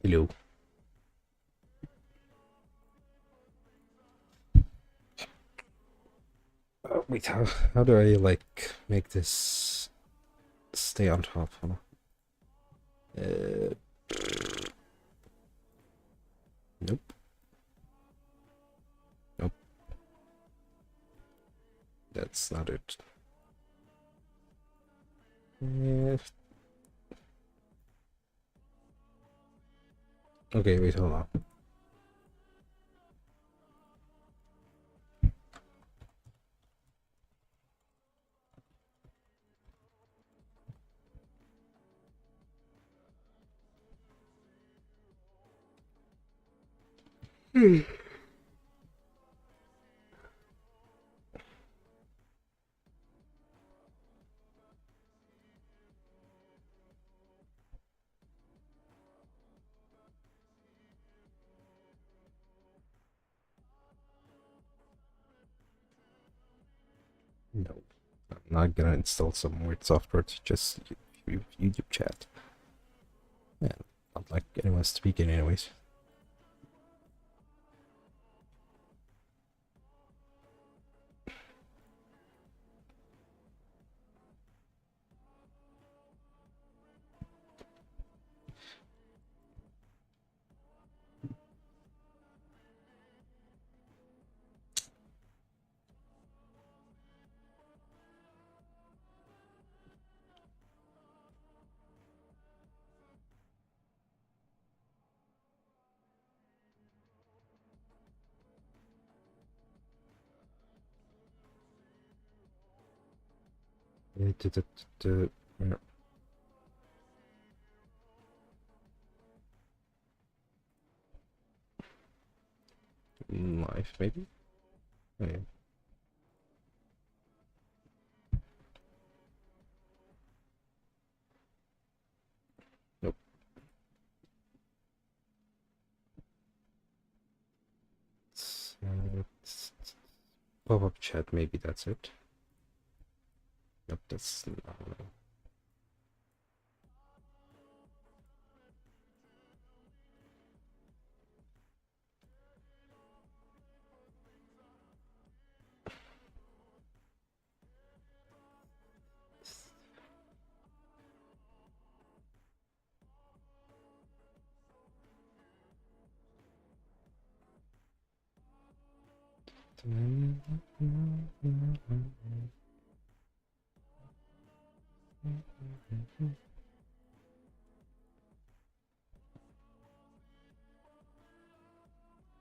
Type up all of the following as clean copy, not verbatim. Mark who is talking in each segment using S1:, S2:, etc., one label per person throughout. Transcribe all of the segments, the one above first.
S1: Hello. Wait, how do I like make this stay on top? Hold on. Nope. Nope. That's not it. Okay, wait, hold on. No, I'm not gonna install some weird software to just YouTube chat. Yeah, not like anyone's speaking anyways. Yeah. Life, maybe? Oh, yeah. Nope. Pop-up chat, maybe that's it. Nope, that's not.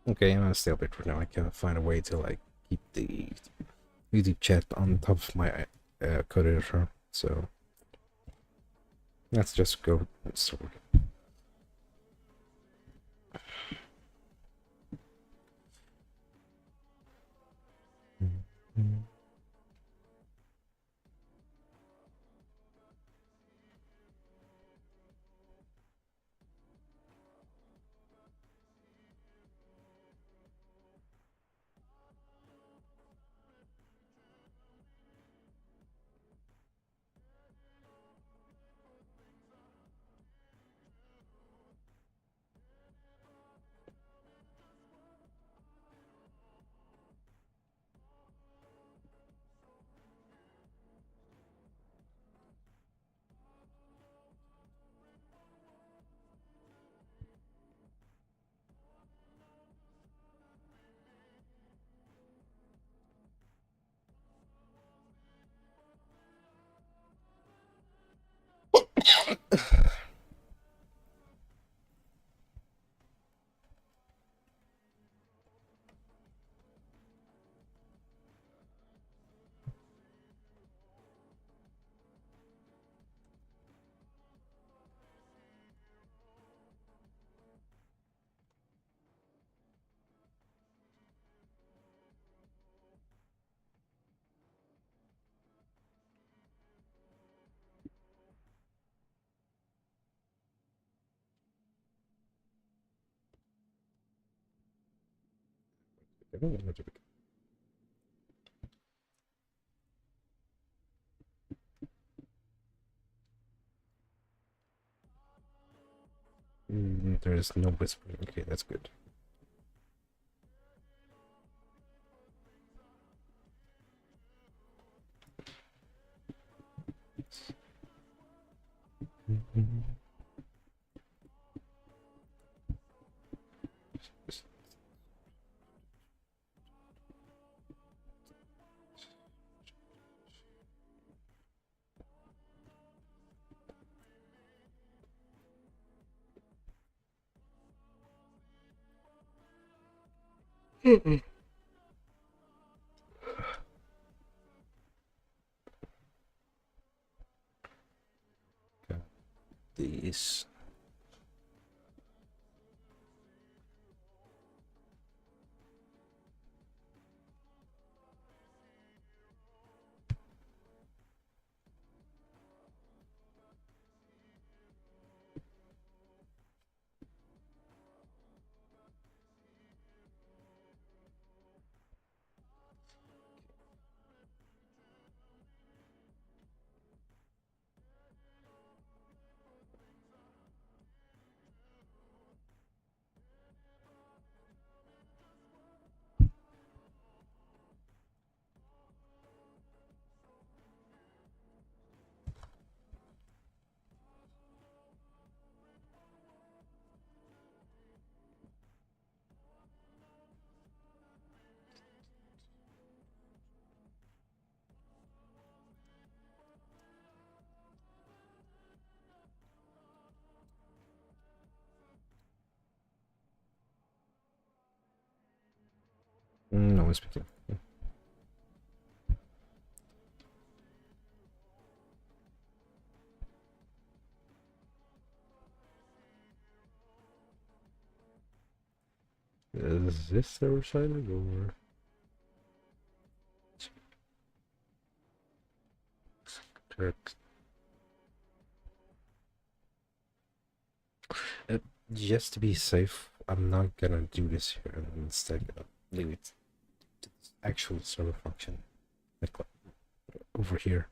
S1: Okay, I'm gonna stay up it for now. I can't find a way to like keep the YouTube chat on top of my code editor, so let's just go install it. there is no whispering. Okay, that's good. Got these. No one's speaking. Is this the recited or? Correct. Just to be safe, I'm not gonna do this here and instead leave it to the actual server function, like over here.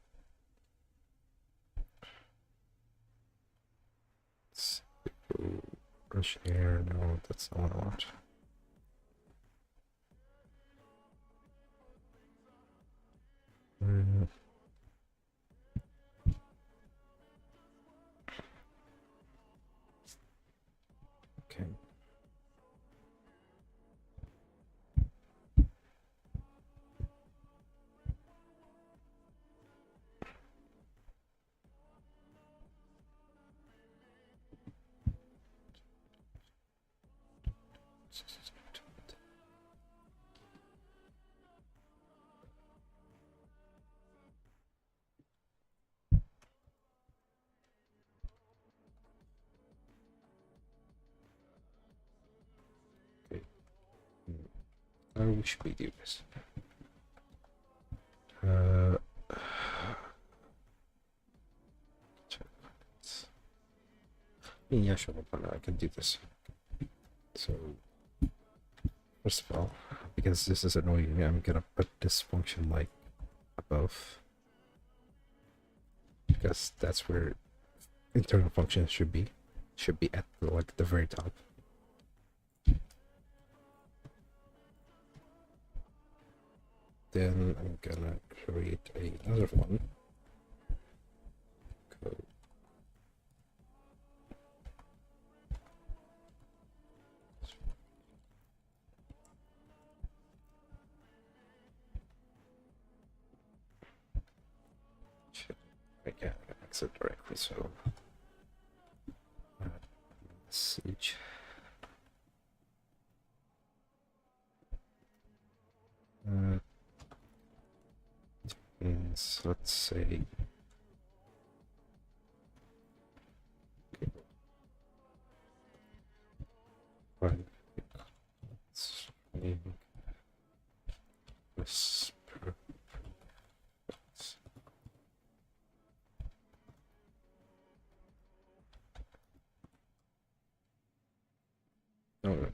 S1: Rush air, no, that's not what I want. Okay. How should we do this? Yeah, sure, I can do this. So, first of all, because this is annoying me, I'm gonna put this function like above, because that's where internal functions should be at like the very top. Then I'm gonna create another one. Code. I can't exit directly, so message. Means let's say whisper. No, no.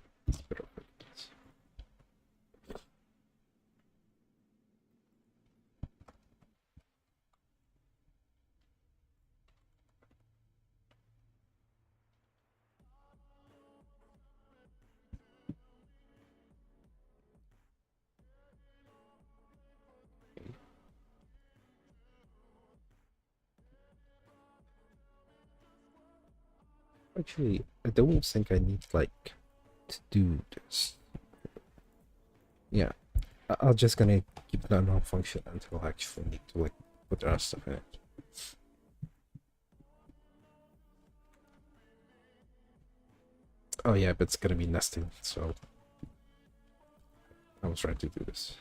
S1: Actually, I don't think I need like to do this. Yeah, I'll just gonna keep that non-function until I actually need to like put the rest stuff in it. Oh yeah, but it's gonna be nesting, so I was trying to do this.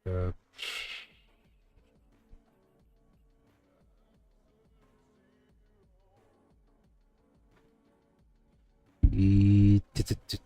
S1: Uh, e- t- t- t-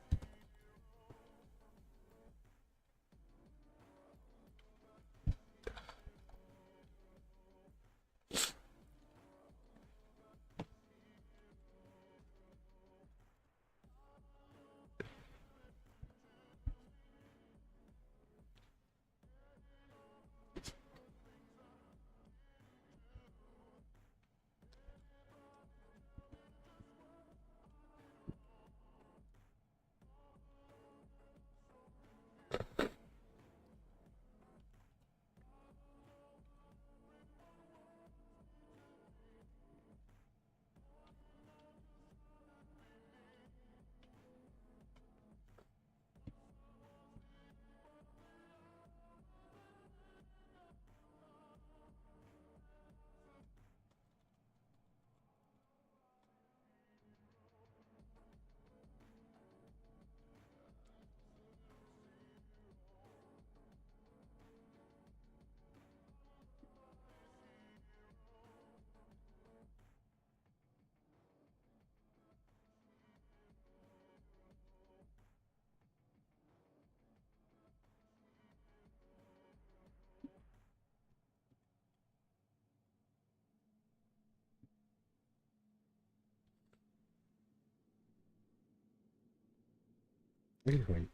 S1: anyway,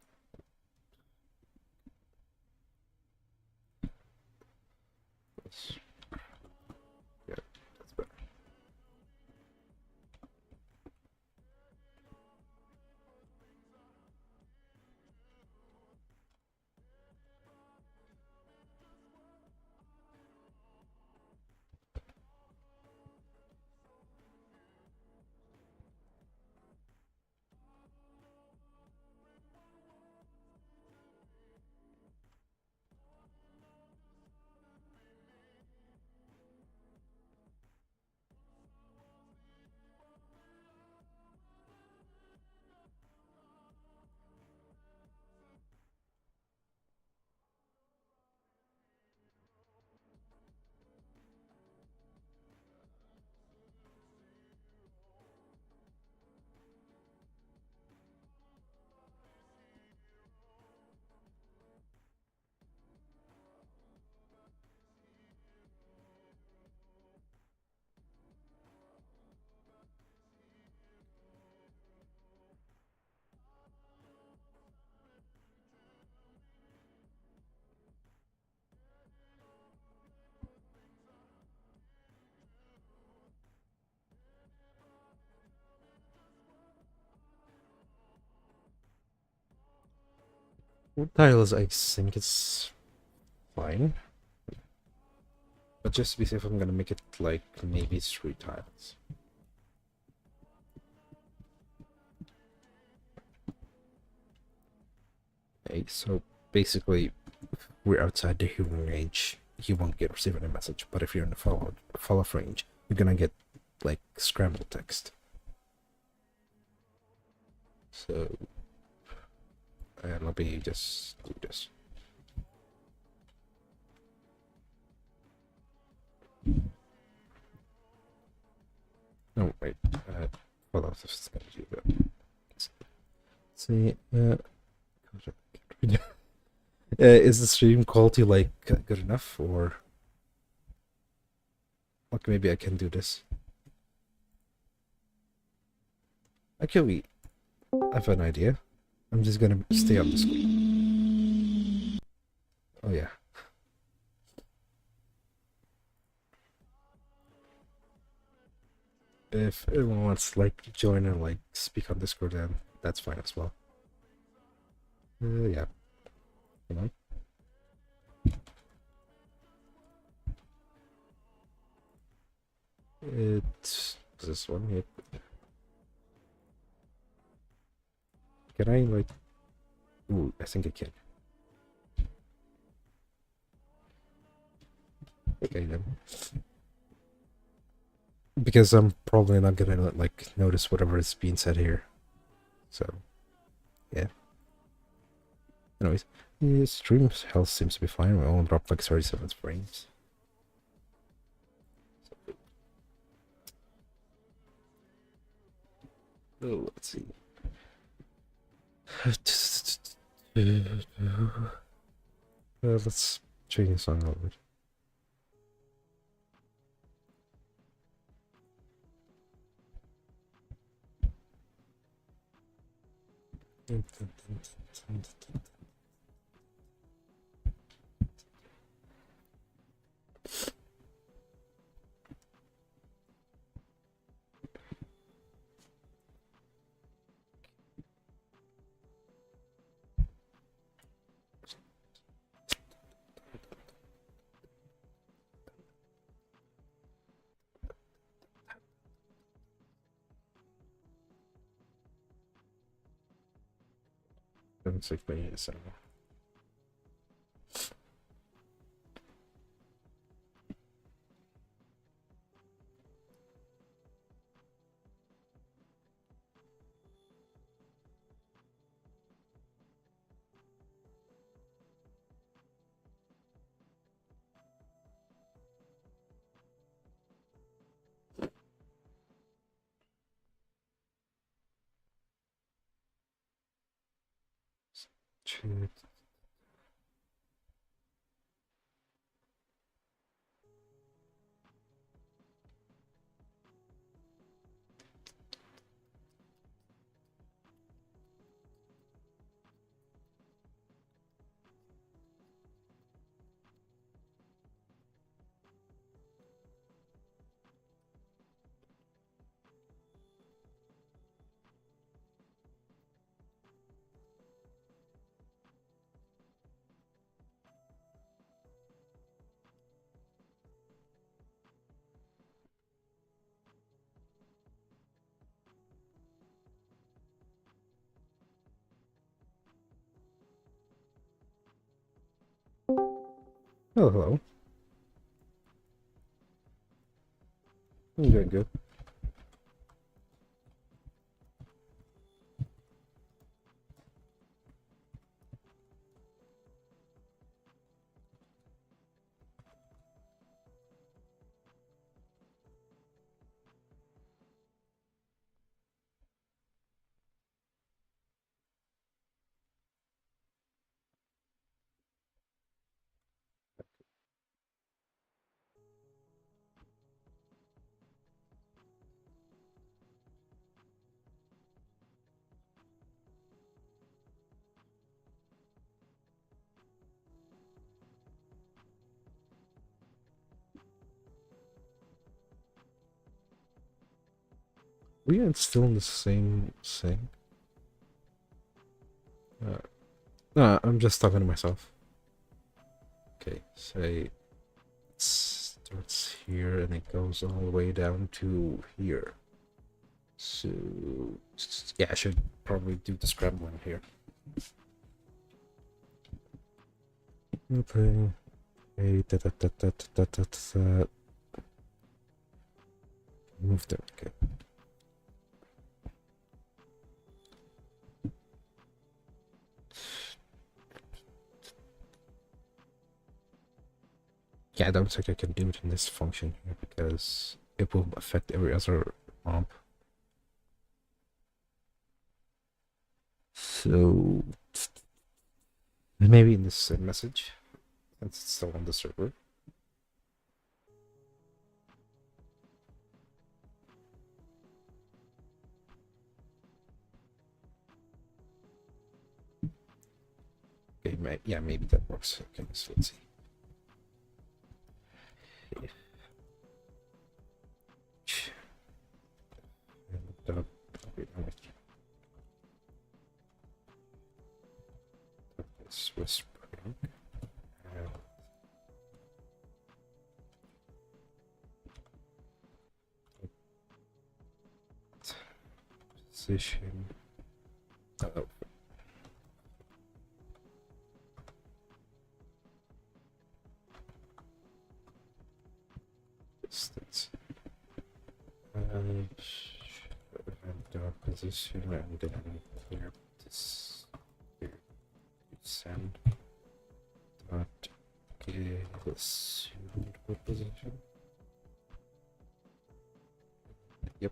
S1: that's, yeah, that's better. What tiles I think it's fine, but just to be safe, I'm gonna make it like maybe 3 tiles. Okay, so basically, we're outside the hearing range. You won't get receive any message, but if you're in the follow range, you're gonna get like scrambled text. So, let me just do this. No, wait. Follow is gonna do that. Let's see. Is the stream quality like good enough, or like maybe I can do this? Actually, I have an idea. I'm just gonna stay on the screen. Oh yeah. If everyone wants to like join and like speak on Discord, then that's fine as well. Yeah. Hold on. It's this one. Yep. Can I like? Ooh, I think I can. Okay then. Because I'm probably not gonna like notice whatever is being said here. So, yeah. Anyways, the stream's health seems to be fine. We only dropped like 37 frames. Oh, let's see. Let's change the song a little bit. It's like my ASMR. Shit. Oh, hello. I'm doing good. We are still in the same thing. No, I'm just talking to myself. Okay, say it starts here and it goes all the way down to here. So yeah, I should probably do the scrambling here. Okay. Hey, move there. Okay. Yeah, I don't think I can do it in this function here because it will affect every other omp. So maybe in this message, since it's still on the server. Okay, yeah, maybe that works. Okay, so let's see. It's whispering. Uh, position. Distance. And dot position, and then clear this. Here. Send. Dot get assumed position. Yep.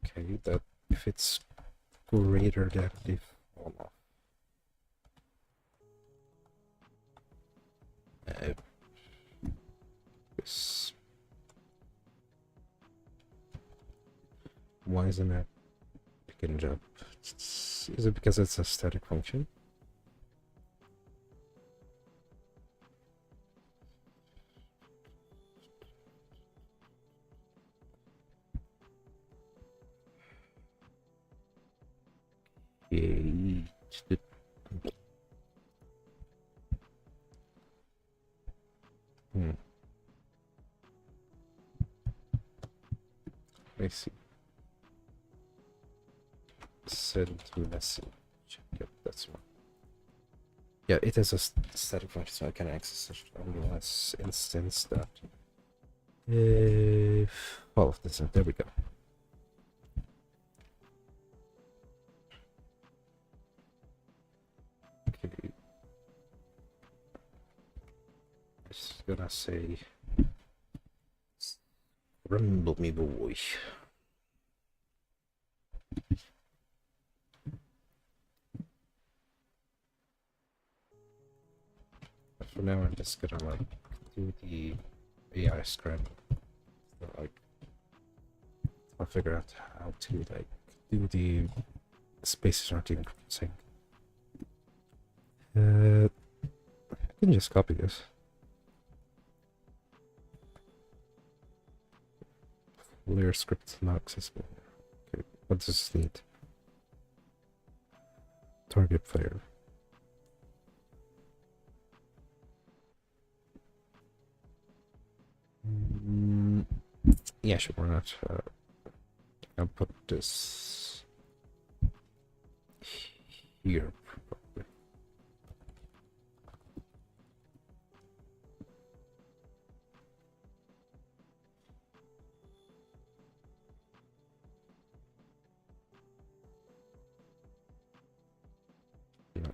S1: Okay, that if it's greater than the fall off. Yes. Why isn't it pick and jump? Is it because it's a static function? Yeah. I see. Send message. Yep, that's one. Yeah, it is a static function, so I can access it unless instance that. Well, that's it. There we go. Okay. Just gonna say, rumble me, boy. But for now, I'm just gonna like do the AI script. So, like, I'll figure out how to like do the spaces aren't even sync. I can just copy this. Layer script not accessible. Okay, what does this need? Target player. Yeah, sure, why not? I'll put this here, probably. No.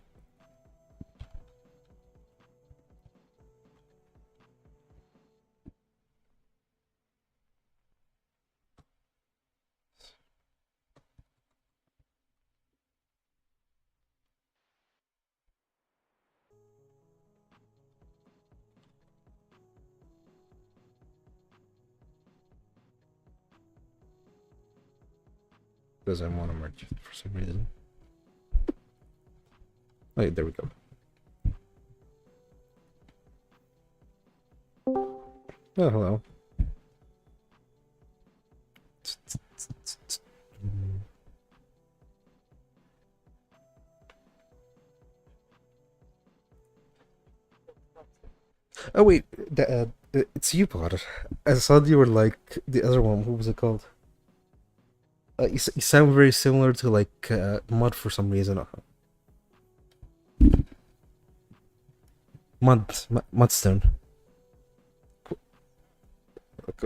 S1: Doesn't want to merge it for some reason. Oh, yeah, there we go. Oh, hello. Oh wait, it's you, Pod. I thought you were like the other one. What was it called? You sound very similar to like Mud for some reason. Mudstone.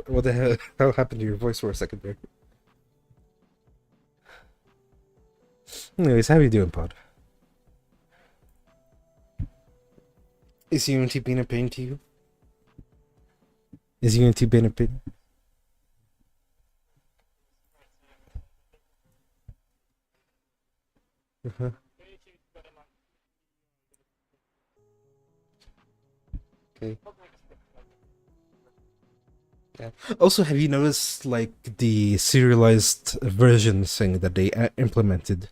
S1: What the hell? How happened to your voice for a second there? Anyways, how are you doing, Pod? Is Unity being a pain to you? Is Unity being a pain? Uh-huh. Okay. Yeah. Also, have you noticed like the serialized version thing that they implemented?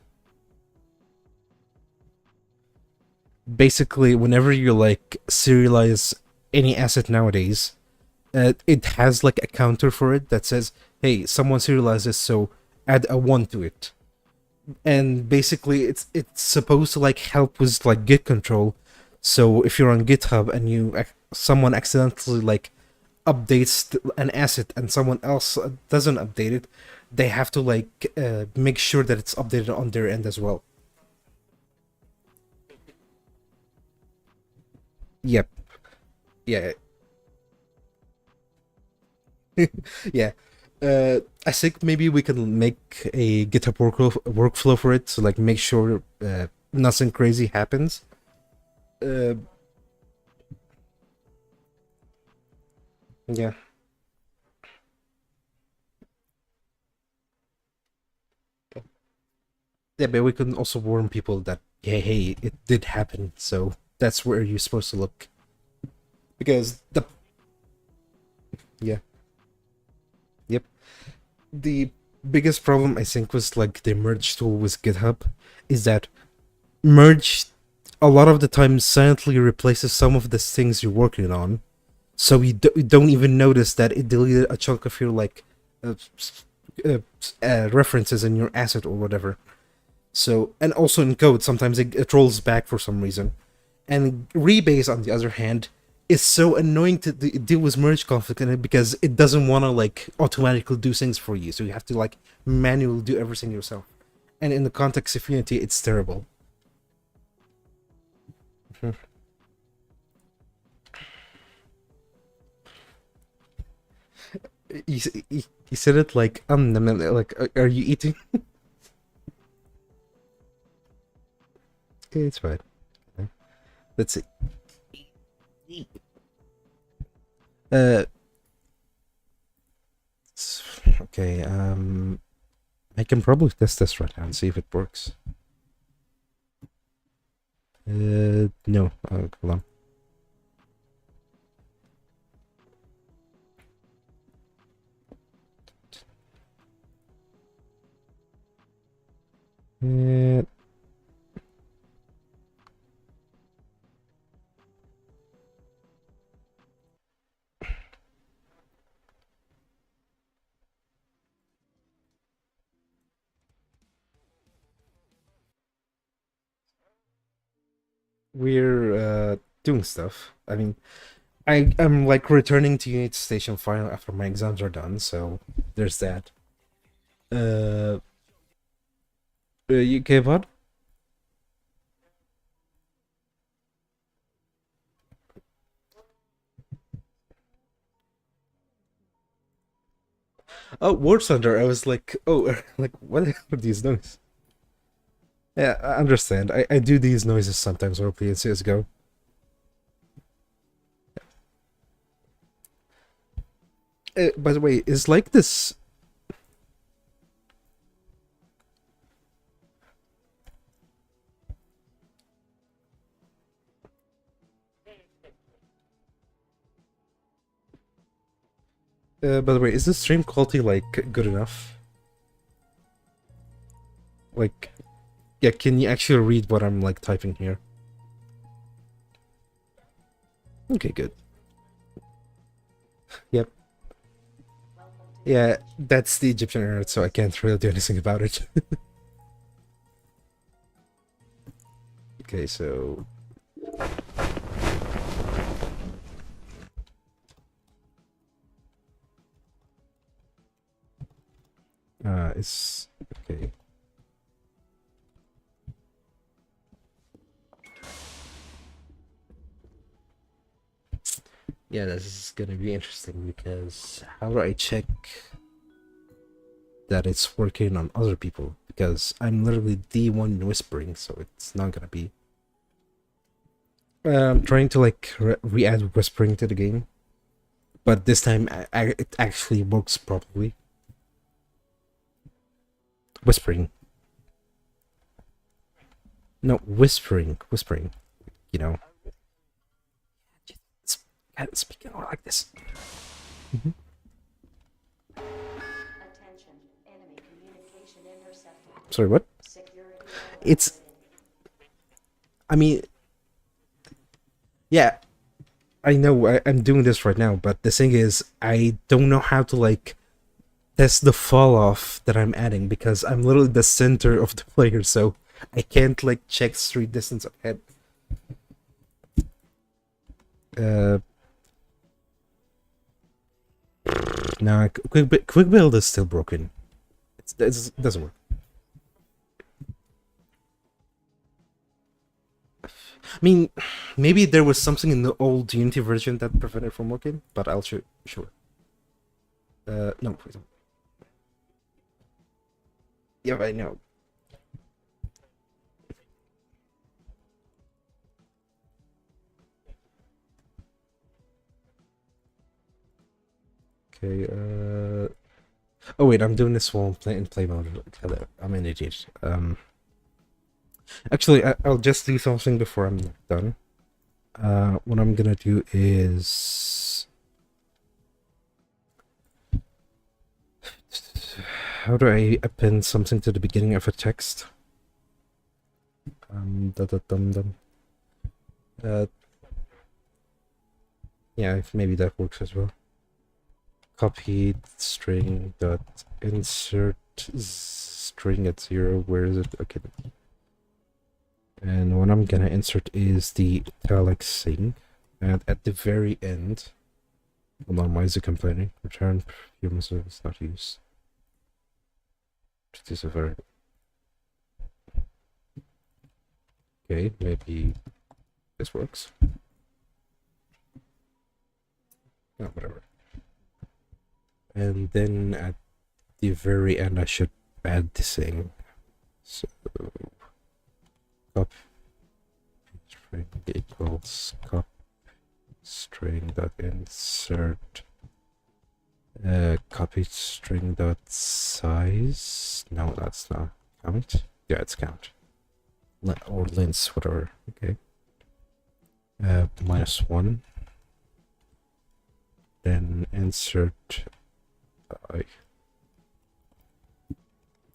S1: Basically, whenever you like serialize any asset nowadays, it has like a counter for it that says, "Hey, someone serialized this, so add a 1 to it." And basically, it's supposed to like help with like Git control. So if you're on GitHub and someone accidentally like updates an asset and someone else doesn't update it, they have to like make sure that it's updated on their end as well. Yep. Yeah. Yeah. I think maybe we can make a GitHub workflow for it, so like make sure nothing crazy happens. Uh, yeah. Yeah, but we can also warn people that hey, it did happen, so that's where you're supposed to look. Because the yeah, yep. The biggest problem I think was like the merge tool with GitHub is that merge a lot of the time silently replaces some of the things you're working on, so you don't even notice that it deleted a chunk of your like uh, references in your asset or whatever. So, and also in code, sometimes it rolls back for some reason. And Rebase, on the other hand, is so annoying to deal with merge conflict in it because it doesn't want to like automatically do things for you. So you have to like manually do everything yourself. And in the context of Unity, it's terrible. You said it like like are you eating? Okay, it's fine. Let's see. Uh, okay. I can probably test this right now and see if it works. No. Hold on. Uh, we're doing stuff. I mean, I'm like returning to unitystation final after my exams are done, so there's that. Uh, you gave what? Oh, War Thunder. I was like, oh, like what are these noises? Yeah, I understand. I do these noises sometimes when I play in CS:GO. By the way, is like this. By the way, is this stream quality like good enough? Like, yeah, can you actually read what I'm like typing here? Okay, good. Yep. Yeah, that's the Egyptian internet, so I can't really do anything about it. Okay, so it's okay. Yeah, this is gonna be interesting because how do I check that it's working on other people? Because I'm literally the one whispering, so it's not gonna be. I'm trying to like re-add whispering to the game, but this time it actually works properly. Whispering. No, whispering. You know, speaking like this. Mm-hmm. Sorry, what? It's. I mean, yeah, I know I'm doing this right now, but the thing is, I don't know how to like test the fall off that I'm adding because I'm literally the center of the player, so I can't like check street distance ahead. Uh, Nah, quick build is still broken. It doesn't work. I mean, maybe there was something in the old Unity version that prevented it from working, but I'll show. Sure. No, please don't. Yeah, I know. Okay. Oh wait, I'm doing this while in play mode. I'm an idiot. Actually, I'll just do something before I'm done. What I'm gonna do is, how do I append something to the beginning of a text? Da da dum dum. Yeah, maybe that works as well. Copy string dot insert string at 0. Where is it? Okay. And what I'm gonna insert is the italic string, and at the very end, hold on, why is it complaining? Return human service not used. This is a very okay. Maybe this works. No, whatever. And then at the very end, I should add this thing. So copy string equals copy string dot insert copy string dot size. No, that's not count. Yeah, it's count. Or length, whatever. Okay. -1. Then insert I.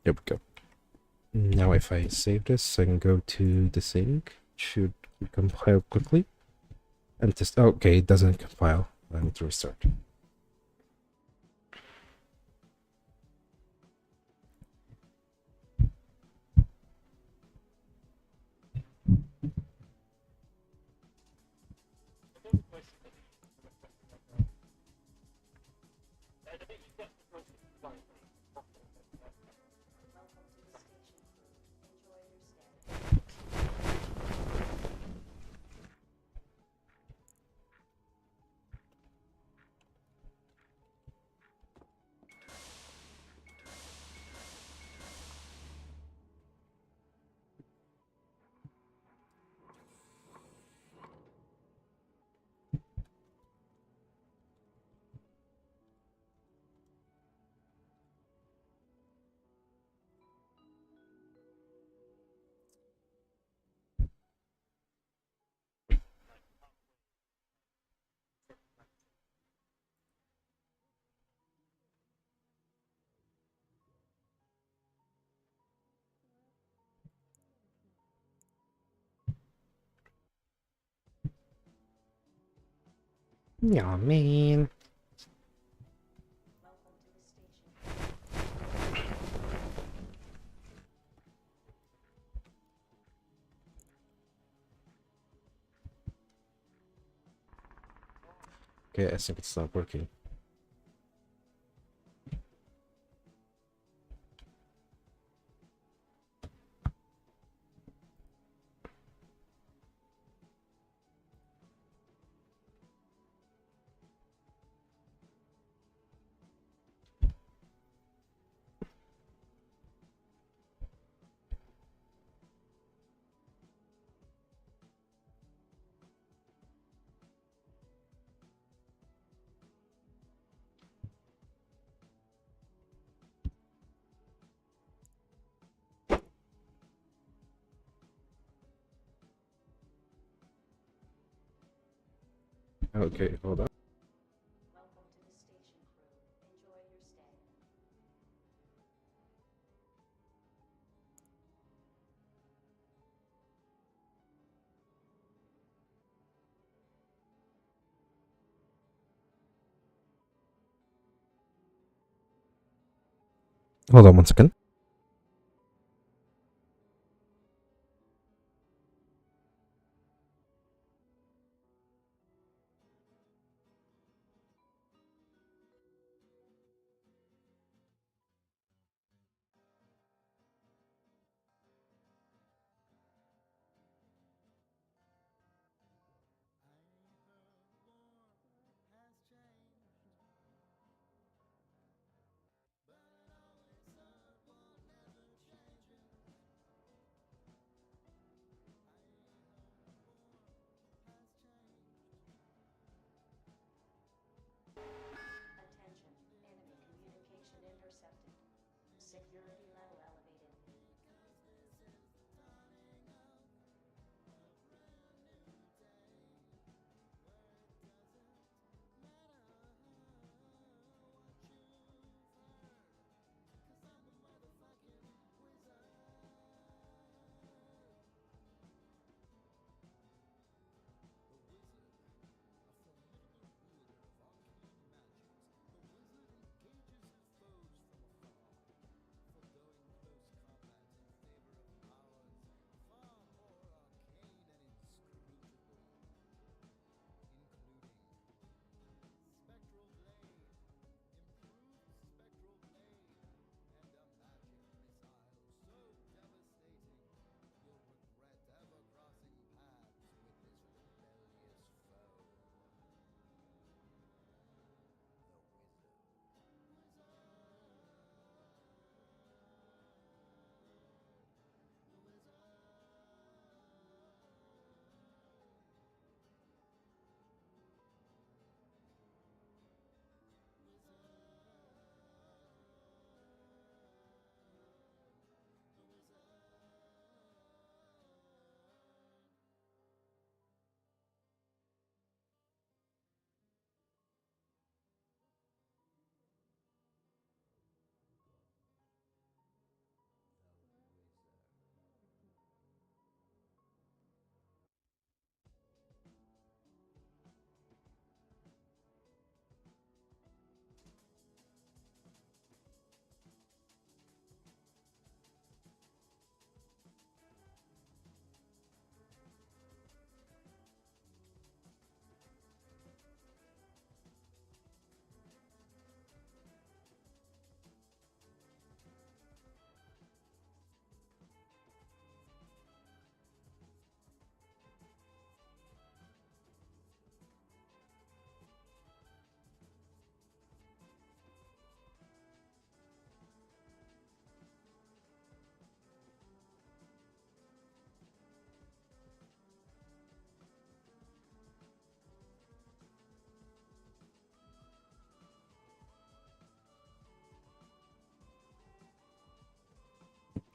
S1: There we go. Now if I save this and go to the sync, it should compile quickly. And test. Okay, it doesn't compile. I need to restart. Yeah, man. Okay, I think it's not working. Okay, hold on. Hold on 1 second.
S2: Security level elevated.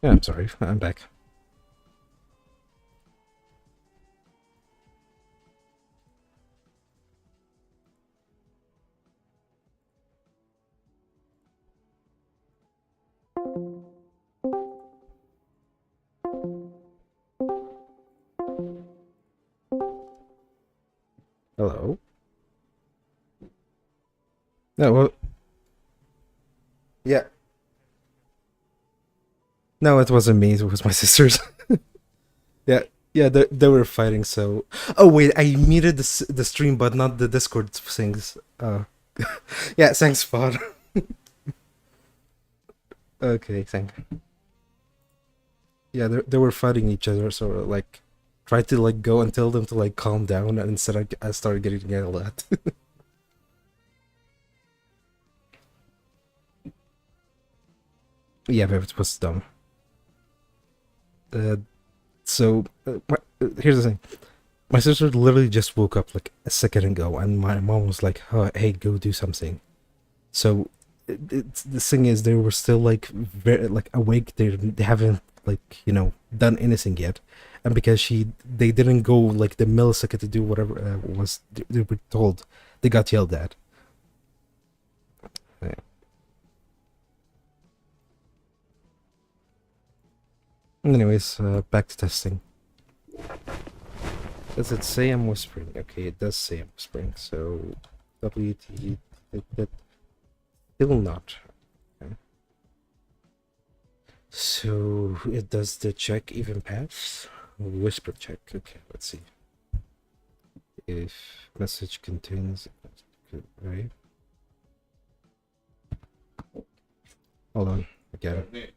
S1: Yeah, I'm sorry. I'm back. Hello? No, well, yeah. No, it wasn't me. It was my sisters. Yeah, yeah, they were fighting. So, oh wait, I muted the stream, but not the Discord things. Yeah, thanks, Spot. Okay, thank. Yeah, they were fighting each other. So like, tried to like go and tell them to like calm down, and instead I started getting yelled at. Yeah, but it was dumb. Uh, here's the thing. My sister literally just woke up like a second ago, and my mom was like, oh, "Hey, go do something." So the thing is, they were still like very like awake. They haven't like done anything yet, and because they didn't go like the millisecond to do whatever was they were told, they got yelled at. Yeah. Anyways, back to testing. Does it say I'm whispering? Okay, it does say I'm whispering. So WT still not. Okay. So it does the check even pass? Whisper check. Okay, let's see. If message contains right. Hold on, I get it.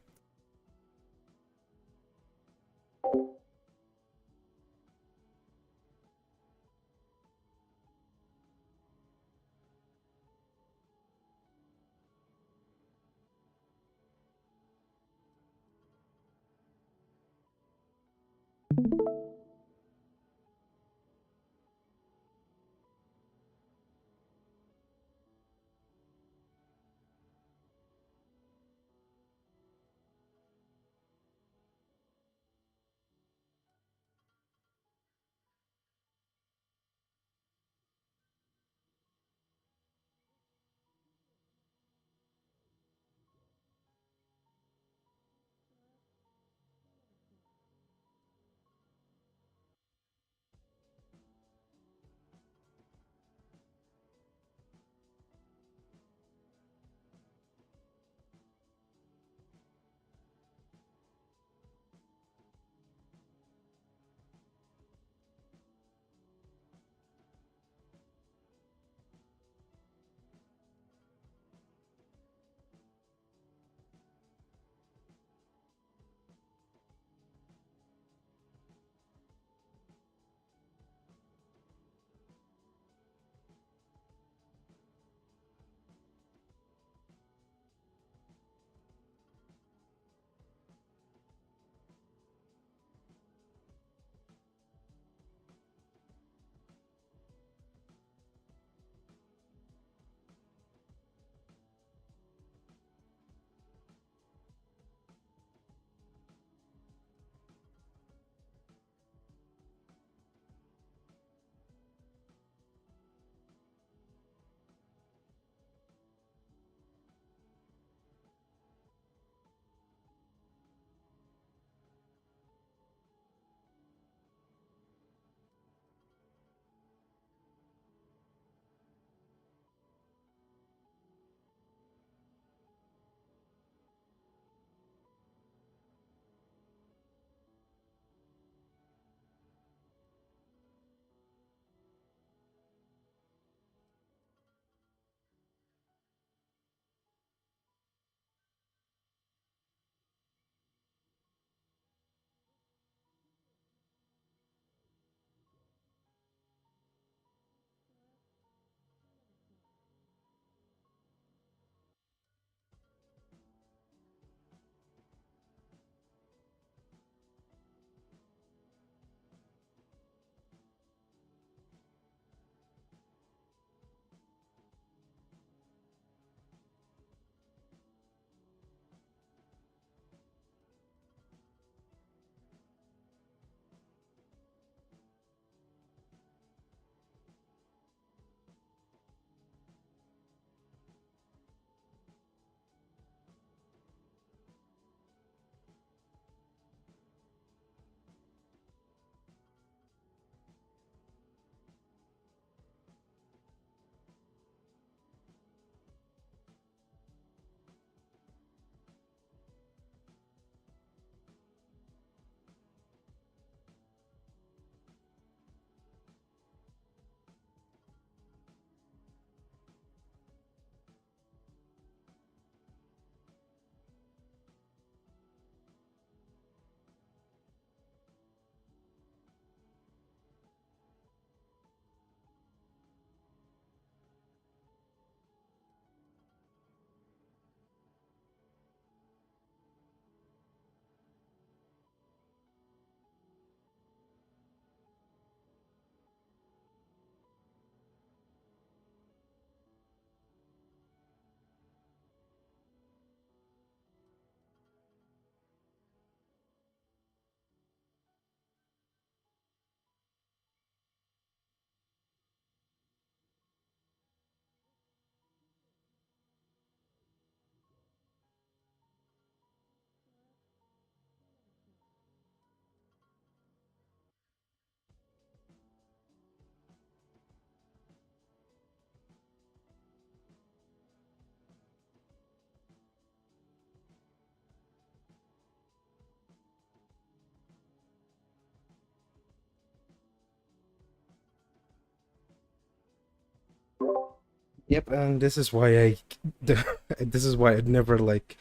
S1: Yep, and this is why this is why I'd never like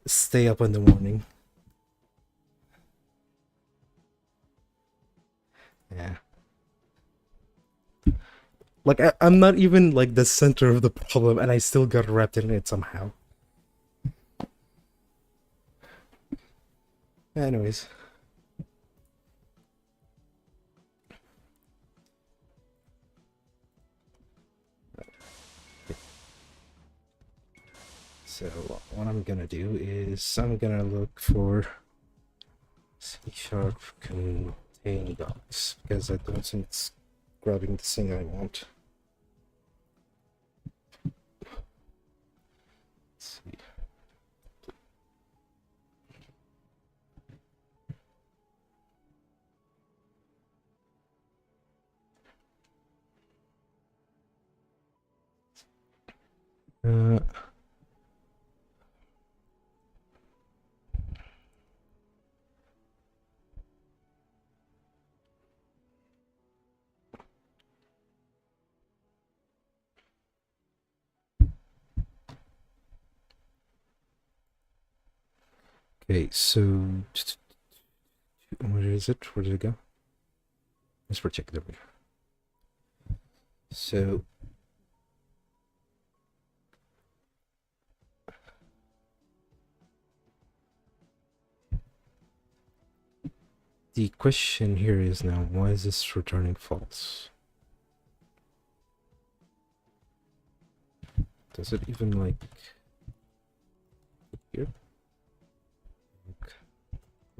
S1: stay up in the morning. Yeah. Like I'm not even like the center of the problem, and I still got wrapped in it somehow. Anyways, so what I'm gonna do is I'm gonna look for C# contain docs because I don't think it's grabbing the thing I want. Let's see. Uh, okay, so where is it? Where did it go? Let's check it over. So the question here is now, why is this returning false? Does it even like here?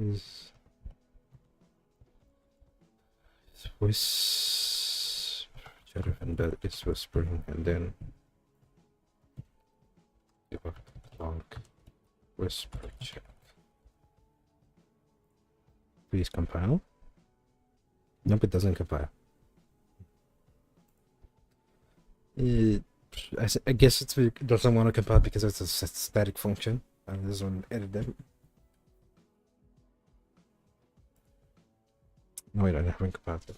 S1: Is voice chatter and that is whispering, and then debug log whisper check. Please compile. Nope, it doesn't compile. I guess it doesn't want to compile because it's a static function and it doesn't edit them. No, wait, I haven't compiled it.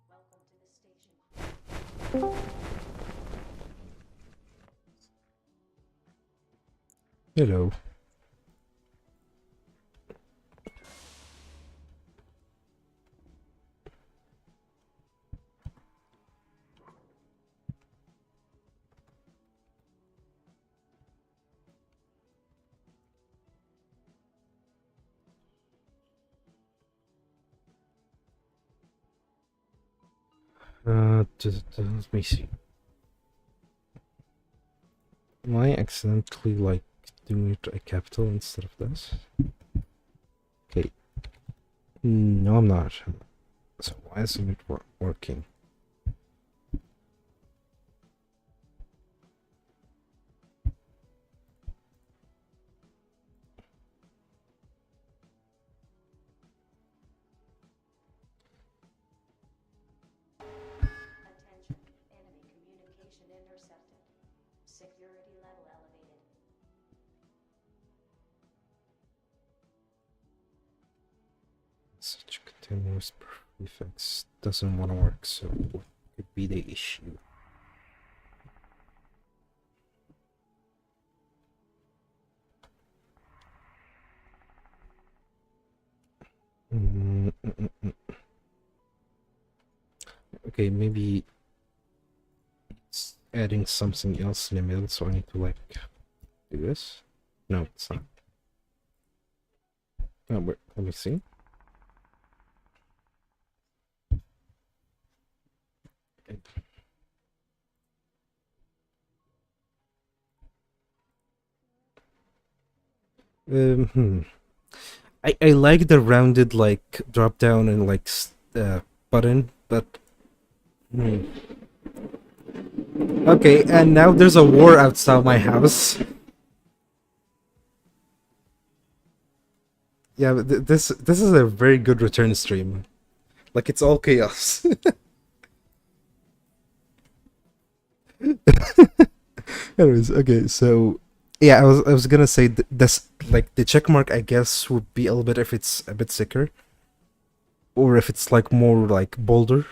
S2: Welcome to the station.
S1: Hello. Let me see. Am I accidentally like doing it a capital instead of this? Okay. No, I'm not. So why isn't it working?
S2: Attention. Enemy communication intercepted. Security level elevated.
S1: Such continuous prefix doesn't want to work, so what could be the issue? Mm, mm, mm, mm. Okay, maybe it's adding something else in the middle, so I need to like do this. No, it's not. Wait, let me see. Hmm. I like the rounded like drop down and like button, but hmm. Okay, and now there's a war outside my house. Yeah, but this is a very good return stream. Like it's all chaos. Anyways, okay, so yeah, I was gonna say this like the check mark I guess would be a little bit if it's a bit sicker, or if it's like more like bolder.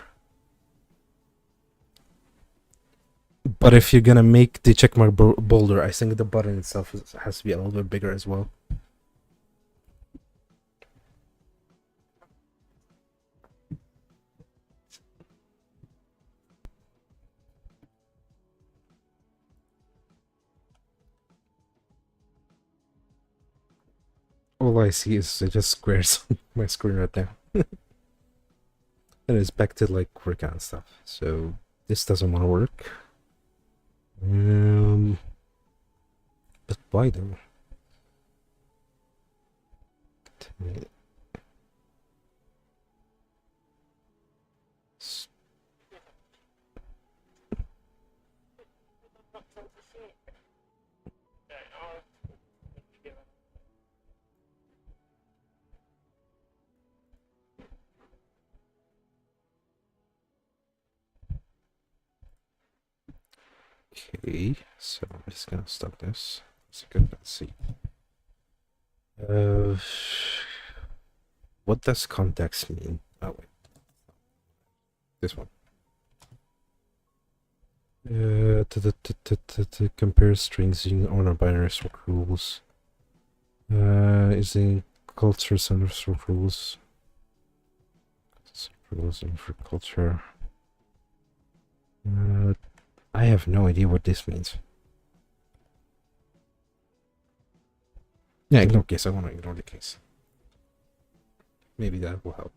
S1: But if you're gonna make the checkmark bolder, I think the button itself has to be a little bit bigger as well. All I see is just squares on my screen right now. And it's back to like workout and stuff. So this doesn't want to work. Um, but why though? Okay, so I'm just gonna stop this. Let's see. Uh, what does context mean? Oh wait, this one. To compare strings using order binary sort rules. Using culture center sort rules. Rules and for culture. I have no idea what this means. Yeah, ignore case. I want to ignore the case. Maybe that will help.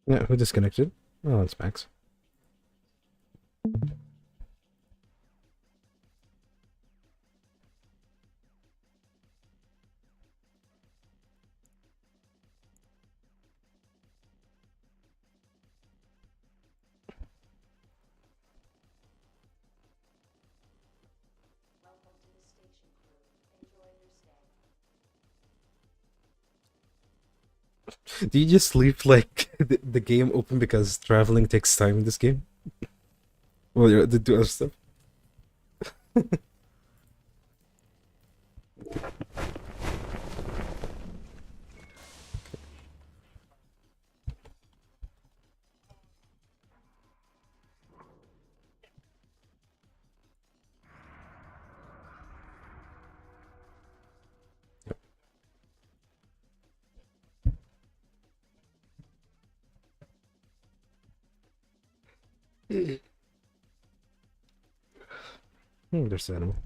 S1: Yeah, who disconnected? Oh, it's Max.
S2: Welcome to the station, crew. Enjoy your stay.
S1: Do you just leave like the game open because traveling takes time in this game? Well, you're to do other stuff. There's the animal.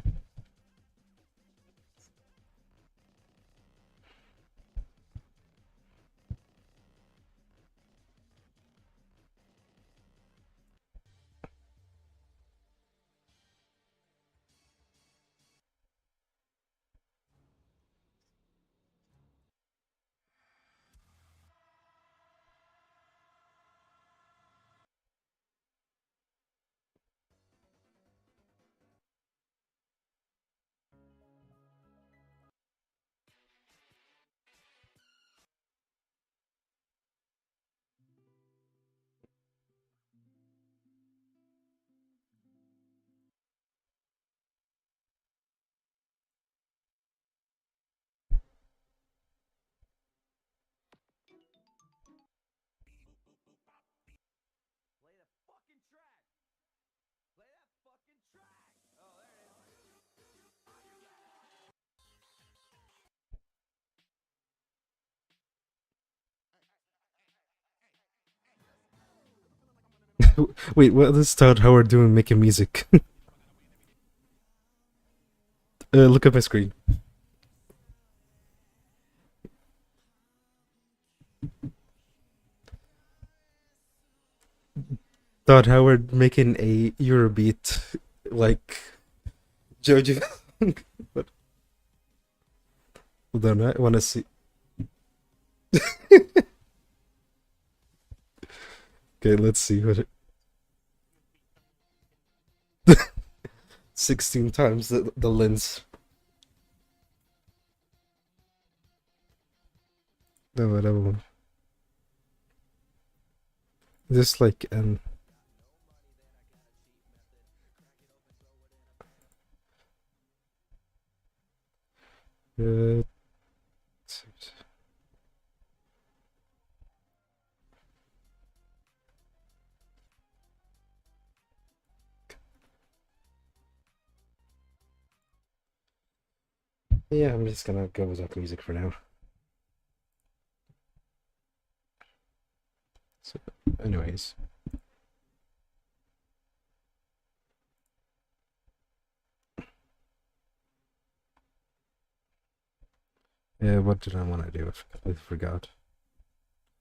S3: Play the fucking track. Play that fucking track. Oh, there it
S1: Wait, what is Todd Howard doing making music? Look at my screen. Todd Howard making a Eurobeat like Jojo. But hold on, I want to see. Okay, let's see what it. 16 times the lens. No, whatever one. Just like uh, yeah, I'm just gonna go without music for now. So, anyways. Yeah, what did I want to do? I completely forgot.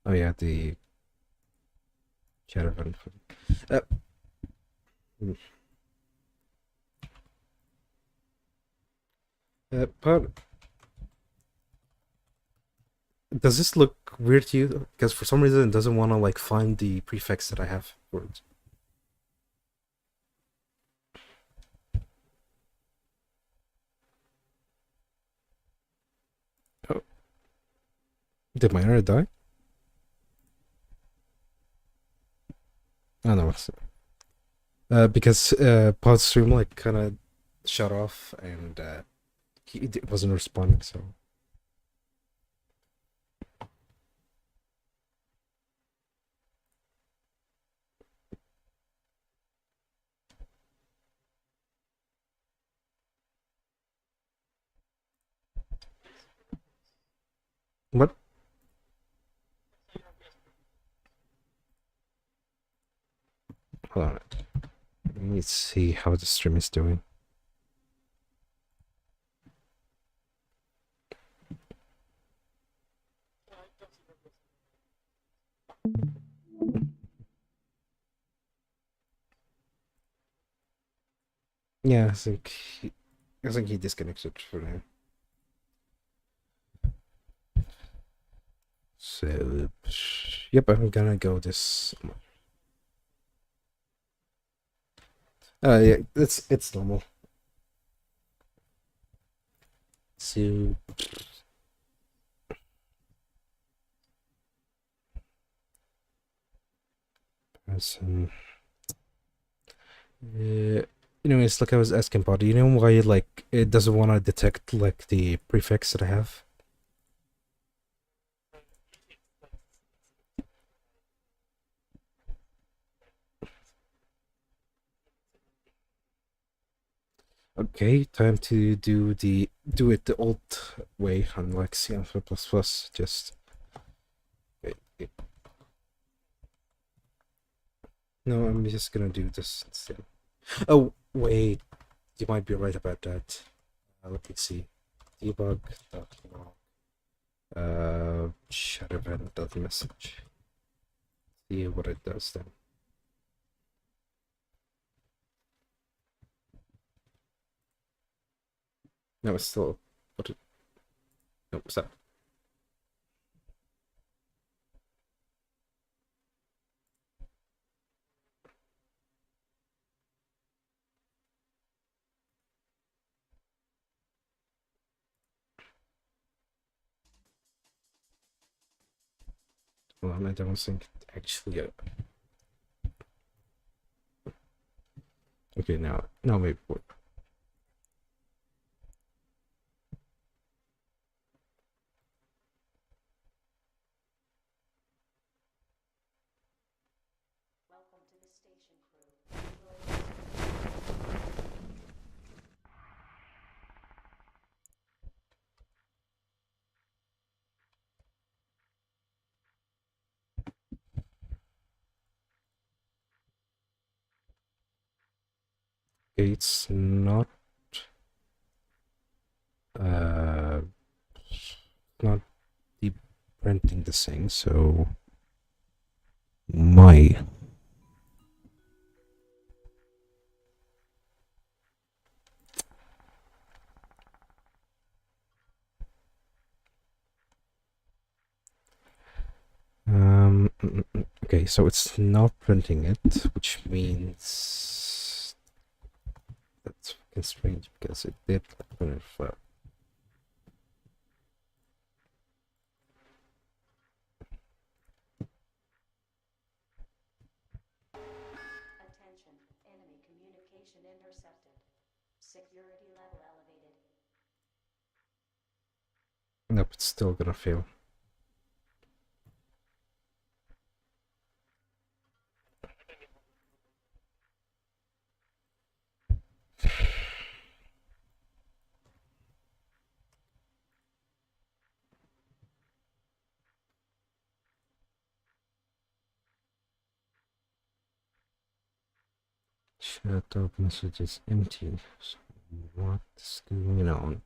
S1: Oh yeah, the caravan. Uh, hmm. But does this look weird to you? Because for some reason it doesn't want to like find the prefix that I have for it. Oh, did my internet die? I don't know. Because pod stream like kind of shut off and it wasn't responding. So what? Hold on. Let me see how the stream is doing. Yeah, I think he disconnected for now. So, yep, I'm gonna go this. Yeah, it's normal. So, As in, anyways, like I was asking, Pod, you know why like it doesn't want to detect like the prefix that I have? Okay, time to do it the old way, unlike C alpha plus plus. Just okay. No, I'm just gonna do this instead. Oh wait, you might be right about that. Let me see. Debug.log. Shut event dot message. See what it does then. No, it's still. What? No, stop. Well, I don't think actually. Okay, now maybe work.
S2: Welcome to the station, crew. Enjoy your stay.
S1: Okay, it's not. Uh, not deep printing the thing, so my okay, so it's not printing it, which means that's fucking strange because it did print it flat.
S2: Attention, enemy communication intercepted. Security level elevated.
S1: Nope, it's still gonna fail. Chat up message is empty. So what's going on?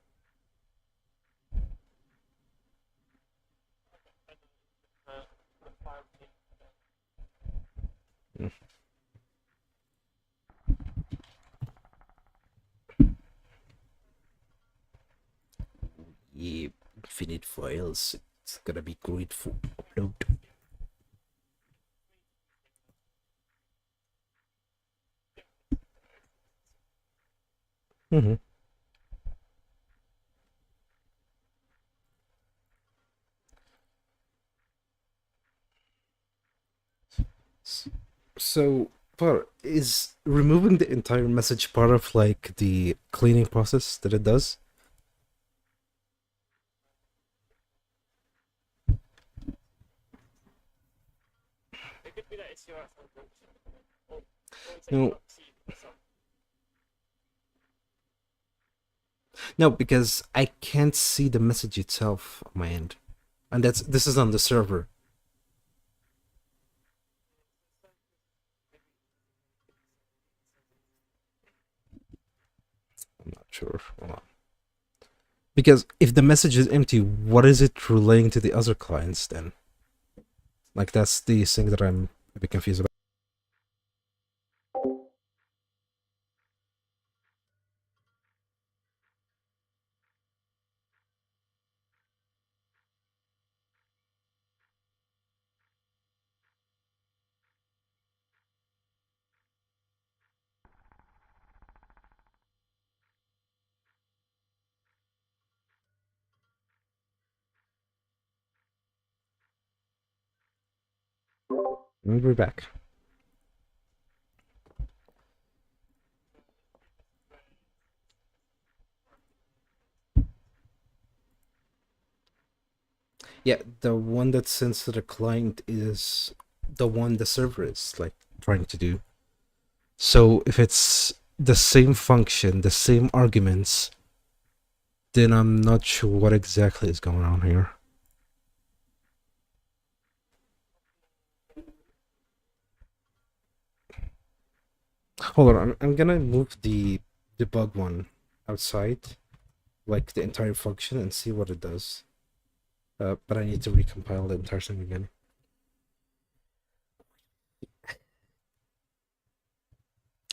S1: Yeah, infinite files. It's gonna be great for upload. Mm-hmm. So, part is removing the entire message part of like the cleaning process that it does? No, no, because I can't see the message itself on my end, and this is on the server. I'm not sure. Hold on. Because if the message is empty, what is it relaying to the other clients then? Like that's the thing that I'm a bit confused about. And we're back. Yeah, the one that sends to the client is the one the server is like trying to do. So if it's the same function, the same arguments, then I'm not sure what exactly is going on here. Hold on, I'm gonna move the debug one outside, like the entire function, and see what it does. But I need to recompile the entire thing again.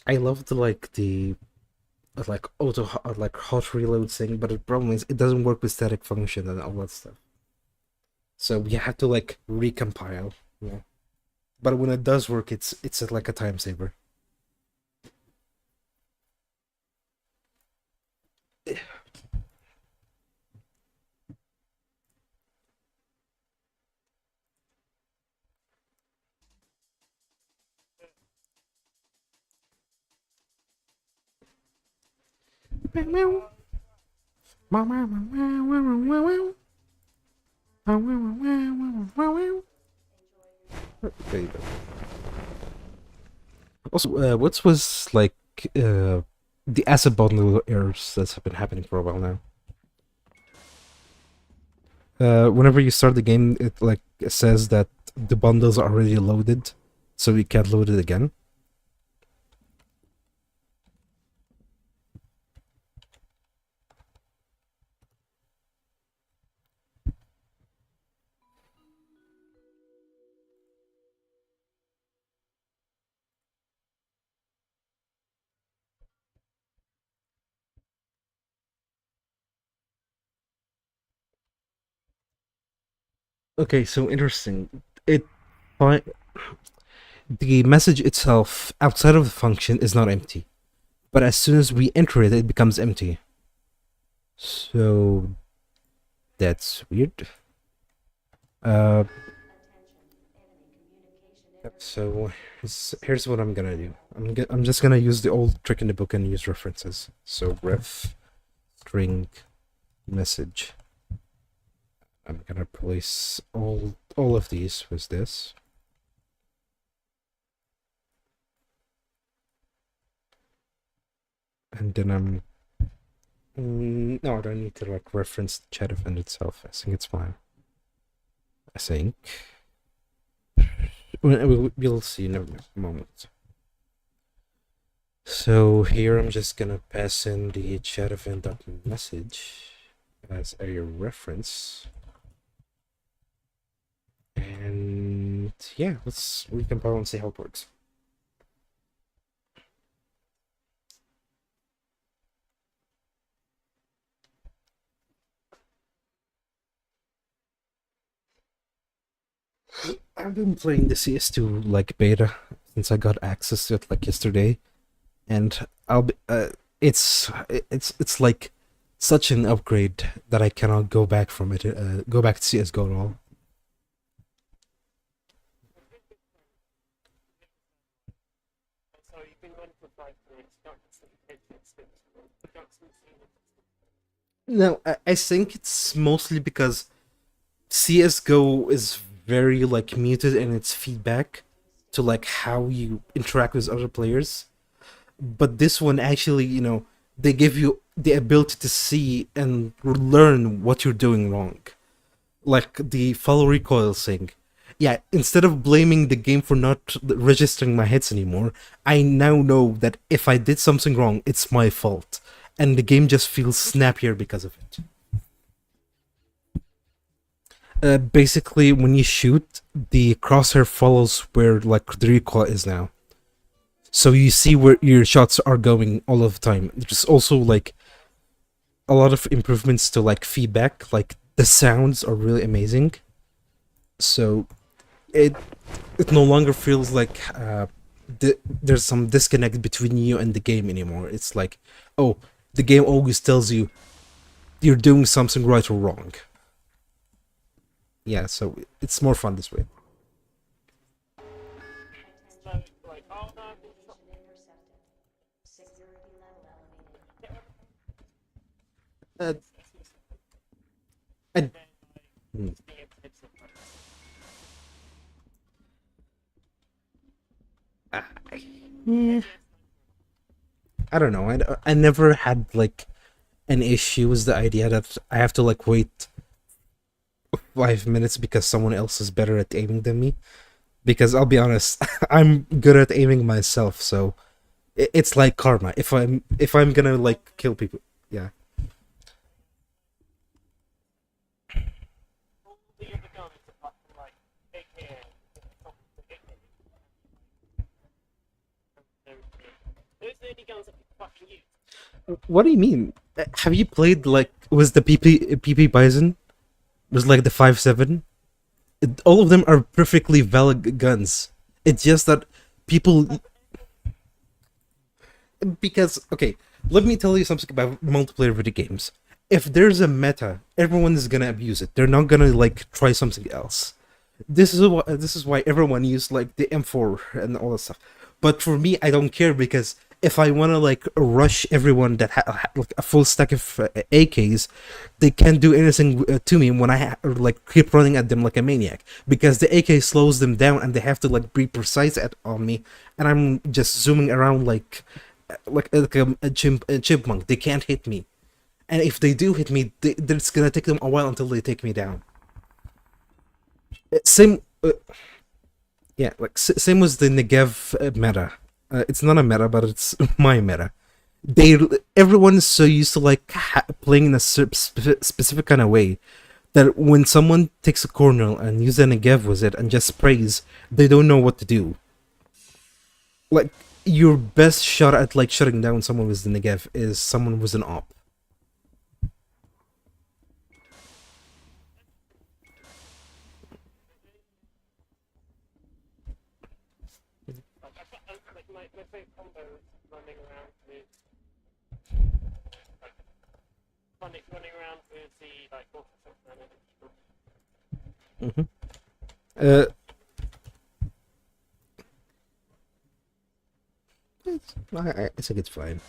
S1: I love the like auto like hot reload thing, but the problem is it doesn't work with static function and all that stuff. So we have to like recompile. Yeah. But when it does work, it's like a time saver. There you go. Also, what was like the asset bundle errors that's been happening for a while now? Whenever you start the game, it like says that the bundles are already loaded, so you can't load it again. Okay, so interesting. Fi- the message itself outside of the function is not empty, but as soon as we enter it, it becomes empty. So that's weird. Uh, so here's what I'm gonna do. I'm just gonna use the old trick in the book and use references. So ref string message. I'm gonna replace all of these with this. And then no, I don't need to like reference the chat event itself. I think it's fine. I think we'll see in a moment. So here I'm just gonna pass in the chat event message as a reference. And yeah, let's recompile and see how it works. I've been playing the CS2 like beta since I got access to it like yesterday, and it's like such an upgrade that I cannot go back from it. Go back to CS:GO at all. No, I think it's mostly because CS:GO is very like muted in its feedback to like how you interact with other players. But this one actually, they give you the ability to see and learn what you're doing wrong. Like the follow recoil thing. Yeah, instead of blaming the game for not registering my hits anymore, I now know that if I did something wrong, it's my fault. And the game just feels snappier because of it. Basically, when you shoot, the crosshair follows where like the recoil is now. So you see where your shots are going all of the time. There's also like a lot of improvements to like feedback. Like the sounds are really amazing. So it it no longer feels like there's some disconnect between you and the game anymore. It's like, oh, the game always tells you you're doing something right or wrong. Yeah, so it's more fun this way.
S2: Communication intercepted. Security level elevated.
S1: Uh, I, hmm. Yeah. I don't know. I never had like an issue with the idea that I have to like wait 5 minutes because someone else is better at aiming than me. Because I'll be honest, I'm good at aiming myself, so it's like karma. If I'm gonna like kill people, yeah.
S4: All the other guns apart from like AK, those are the only guns that people fucking use.
S1: What do you mean? Have you played like was the PP Bison? Was like the 5.7? All of them are perfectly valid guns. It's just that people because okay, let me tell you something about multiplayer video games. If there's a meta, everyone is gonna abuse it. They're not gonna like try something else. This is why everyone used like the M4 and all that stuff. But for me, I don't care because if I want to like rush everyone that like a full stack of AKs, they can't do anything to me when like keep running at them like a maniac because the AK slows them down and they have to like be precise on me, and I'm just zooming around like a chipmunk. They can't hit me, and if they do hit me, it's gonna take them a while until they take me down. Same, yeah, like same was the Negev meta. It's not a meta, but it's my meta. They Everyone is so used to like playing in a specific kind of way that when someone takes a corner and uses a Negev with it and just sprays, they don't know what to do. Like your best shot at like shutting down someone with the Negev is someone with an op.
S4: Like my favorite combo is running around with running around with the like auto
S1: Mm-hmm. Uh, I think it's fine.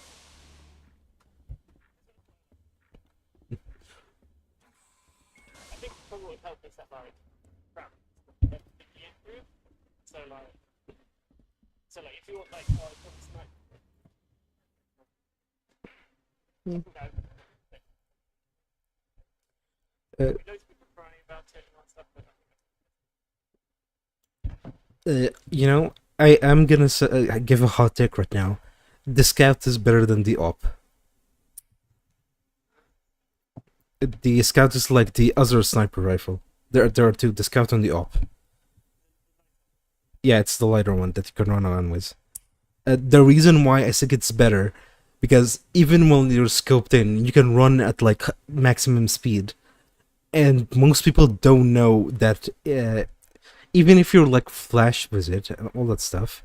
S4: I think what would help is that like crap improve. So like if you want like snipe
S1: Hmm.
S4: go.
S1: Uh,
S4: Loads of people crying about it and all that stuff, but
S1: I am gonna give a hot take right now. The scout is better than the op. The scout is like the other sniper rifle. There are two: the scout and the op. Yeah, it's the lighter one that you can run around with. The reason why I think it's better, because even when you're scoped in, you can run at like maximum speed, and most people don't know that. Even if you're like flash with it and all that stuff,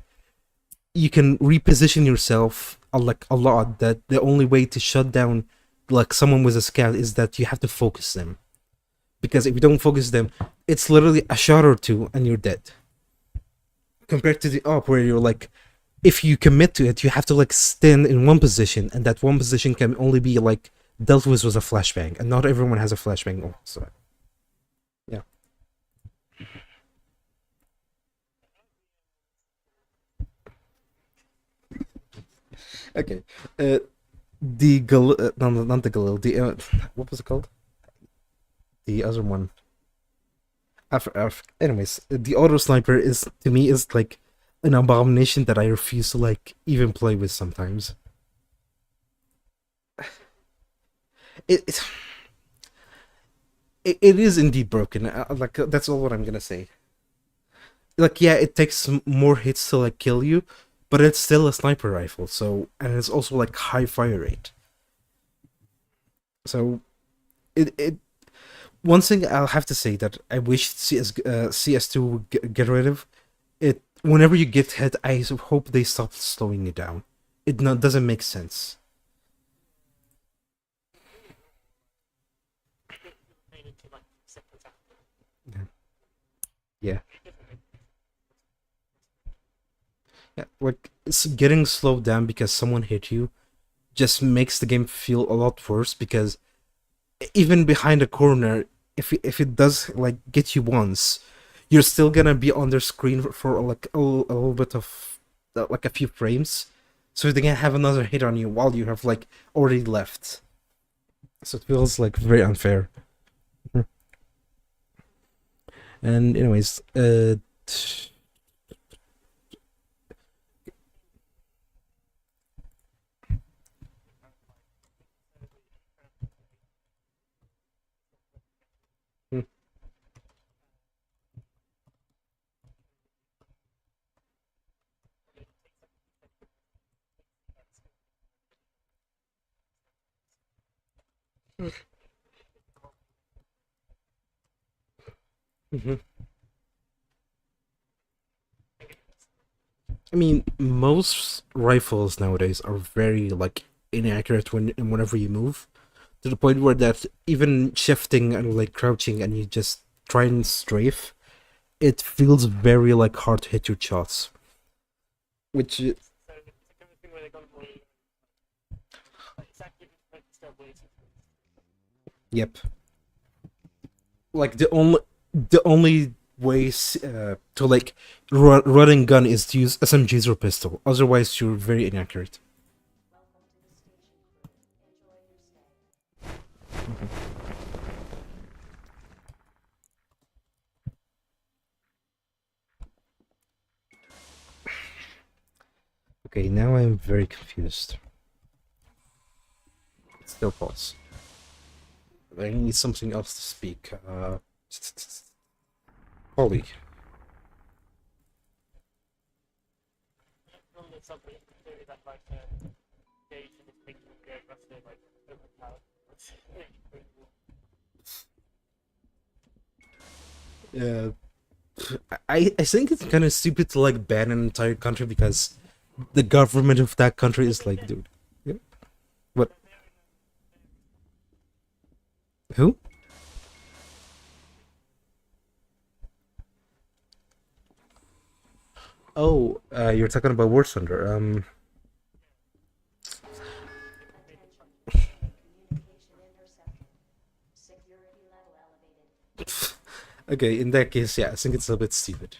S1: you can reposition yourself like a lot. That the only way to shut down like someone with a scout is that you have to focus them. Because if you don't focus them, it's literally a shot or two and you're dead. Compared to the op where you're like, if you commit to it, you have to like stand in one position, and that one position can only be like dealt with a flashbang, and not everyone has a flashbang also. Yeah. Okay. No, not the Galil. The what was it called? The other one. Anyways, the auto sniper is to me is like an abomination that I refuse to like even play with sometimes. It it, it is indeed broken. Like that's all what I'm gonna say. Like yeah, it takes more hits to like kill you, but it's still a sniper rifle. So and it's also like high fire rate. So it one thing I'll have to say that I wish CS2 would get rid of it. Whenever you get hit, I hope they stop slowing you down. It doesn't make sense.
S4: made into like seconds after.
S1: Yeah, yeah. Like getting slowed down because someone hit you just makes the game feel a lot worse because even behind a corner, if it does like get you once, you're still gonna be on their screen for like a little bit of like a few frames, so they can have another hit on you while you have like already left. So it feels like very unfair. And anyways, Mhm. I mean, most rifles nowadays are very like inaccurate whenever you move, to the point where that even shifting and like crouching and you just try and strafe, it feels very like hard to hit your shots. Which
S4: So it's the kind of thing where they've gone more like it's actually meant to still bleed.
S1: yep, like the only ways to like run and gun is to use SMGs or pistol. Otherwise, you're very inaccurate.
S2: Welcome to the station crew. Enjoy your stay.
S1: Okay, now I'm very confused. Still false. I need something else to speak. Holly.
S4: From the subway, theory that like Asian is making them go roughly like overpowered.
S1: Uh, I think it's kind of stupid to like ban an entire country because the government of that country is like, dude. Yeah. What? Who? Oh, you're talking about War Thunder.
S2: Attention. Communication intercepted. Security level elevated.
S1: Okay, in that case, yeah, I think it's a bit stupid.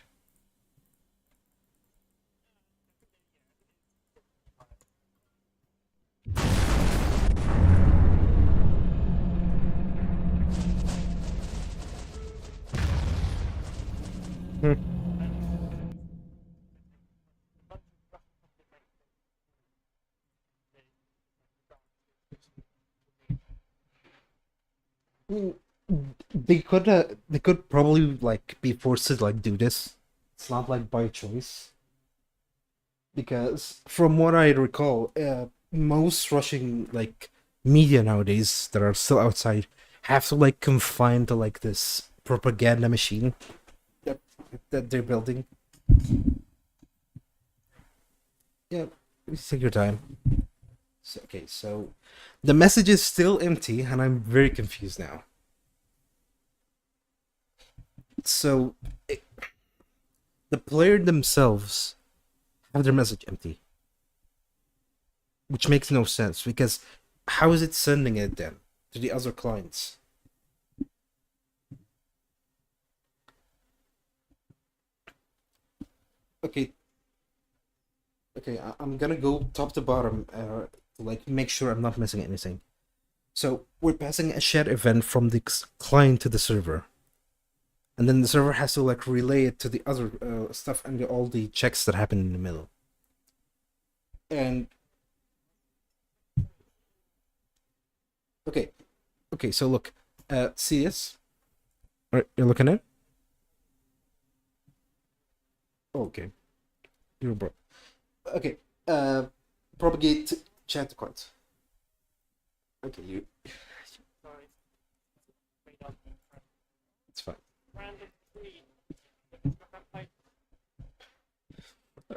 S1: Hmm. Mm, they could probably like be forced to like do this. It's not like by choice, because from what I recall, most Russian like media nowadays that are still outside have to like confine to like this propaganda machine that, that they're building. Yeah, take your time. So, okay, so the message is still empty, and I'm very confused now. So the player themselves have their message empty, which makes no sense because how is it sending it then to the other clients? Okay, okay, I'm gonna go top to bottom to like make sure I'm not missing anything. So we're passing a shared event from the client to the server, and then the server has to like relay it to the other stuff and all the checks that happen in the middle. And okay, okay, so look, see this? Right, you're looking at? Okay, you're bro. Okay, uh, propagate chat cards. Okay,
S4: Sorry. Made up
S1: it's fine.
S4: random three. Like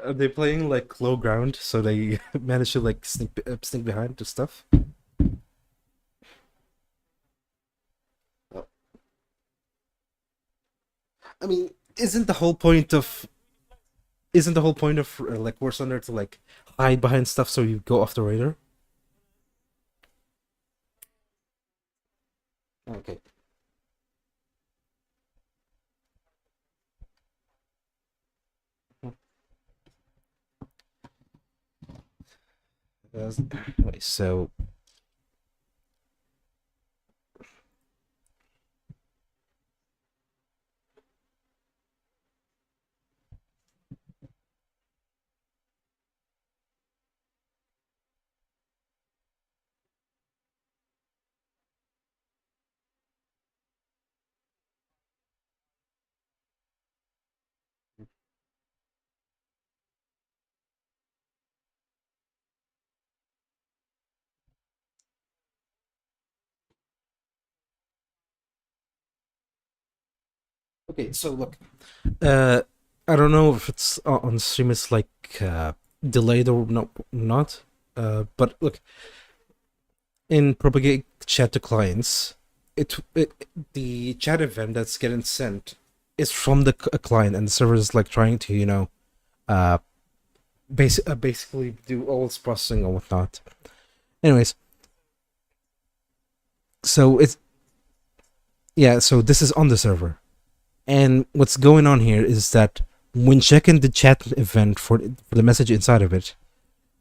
S1: Are they playing like low ground so they manage to like sneak behind to stuff? Oh. I mean, isn't the whole point of like War Thunder to like hide behind stuff so you go off the radar? Okay. Anyway, so okay, so look, uh, I don't know if it's on stream. It's like delayed or not. But look, in propagate chat to clients, it the chat event that's getting sent is from the client, and the server is like trying to uh basically do all its processing or whatnot. Anyways, so it's yeah, so this is on the server. And what's going on here is that when checking the chat event for the message inside of it,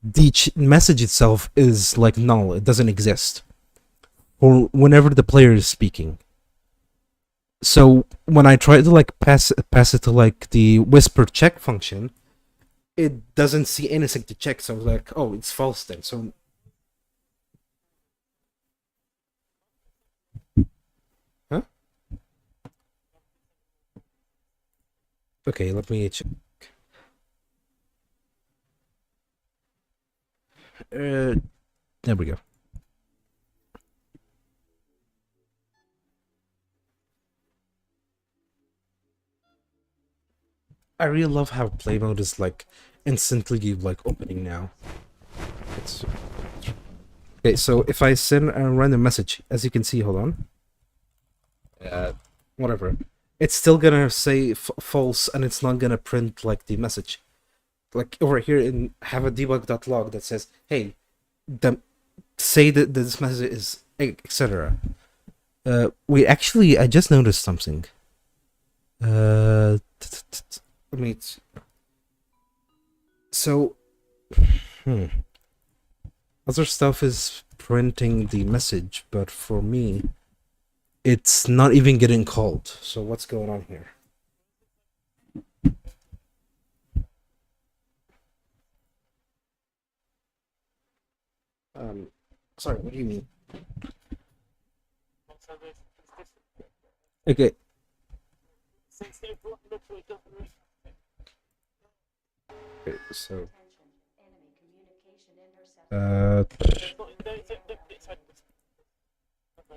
S1: the message itself is like null. It doesn't exist. Or whenever the player is speaking. So when I try to like pass it to like the whisper check function, it doesn't see anything to check. So I was like, oh, it's false then. So huh? Okay, let me check. There we go. I really love how play mode is like instantly like opening now. It's okay. So if I send a random message, as you can see, hold on. Whatever. It's still gonna say false, and it's not gonna print like the message. Like over here in have a debug.log that says, "Hey, the say that this message is etc." Wait, actually, I just noticed something. I mean, so, other stuff is printing the message, but for me, it's not even getting called. So what's going on here? Sorry, what do you mean?
S4: So this
S1: Okay,
S4: since they've literally done
S1: okay, so
S2: Attention. Enemy communication intercepted.
S4: they've got it's had this. Go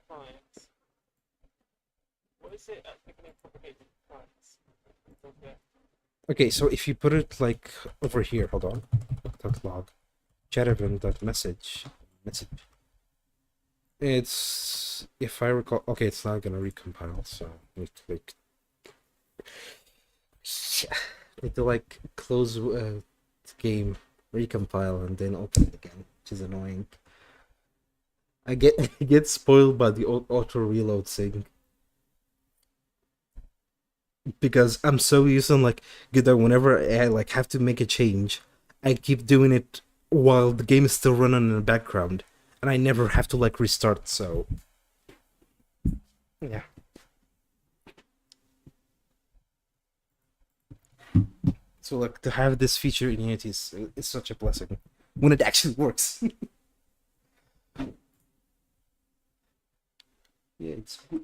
S4: clients. What is it at the beginning of propagated clients? Okay.
S1: okay, so if you put it like over here, hold on, log, chat event message. It's if I recall. Okay, it's not gonna recompile, so we click. Need to like close the game, recompile, and then open it again, which is annoying. I get spoiled by the auto reload thing because I'm so used to like good that whenever I like have to make a change, I keep doing it while the game is still running in the background, and I never have to like restart. So yeah. So like to have this feature in Unity is such a blessing when it actually works. Yeah, it's good.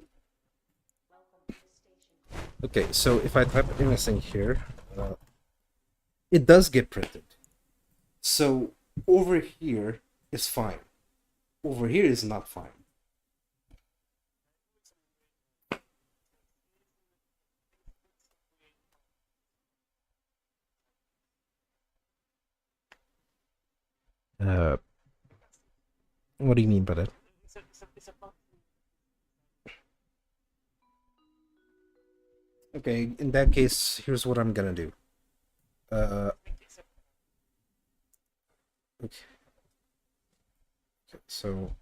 S2: Welcome to the station.
S1: Okay, so if I type anything here, it does get printed. So over here is fine. Over here is not fine. Uh, what do you mean by that?
S4: It's a bug.
S1: Okay, in that case, here's what I'm gonna do.
S4: It's a
S1: Okay. So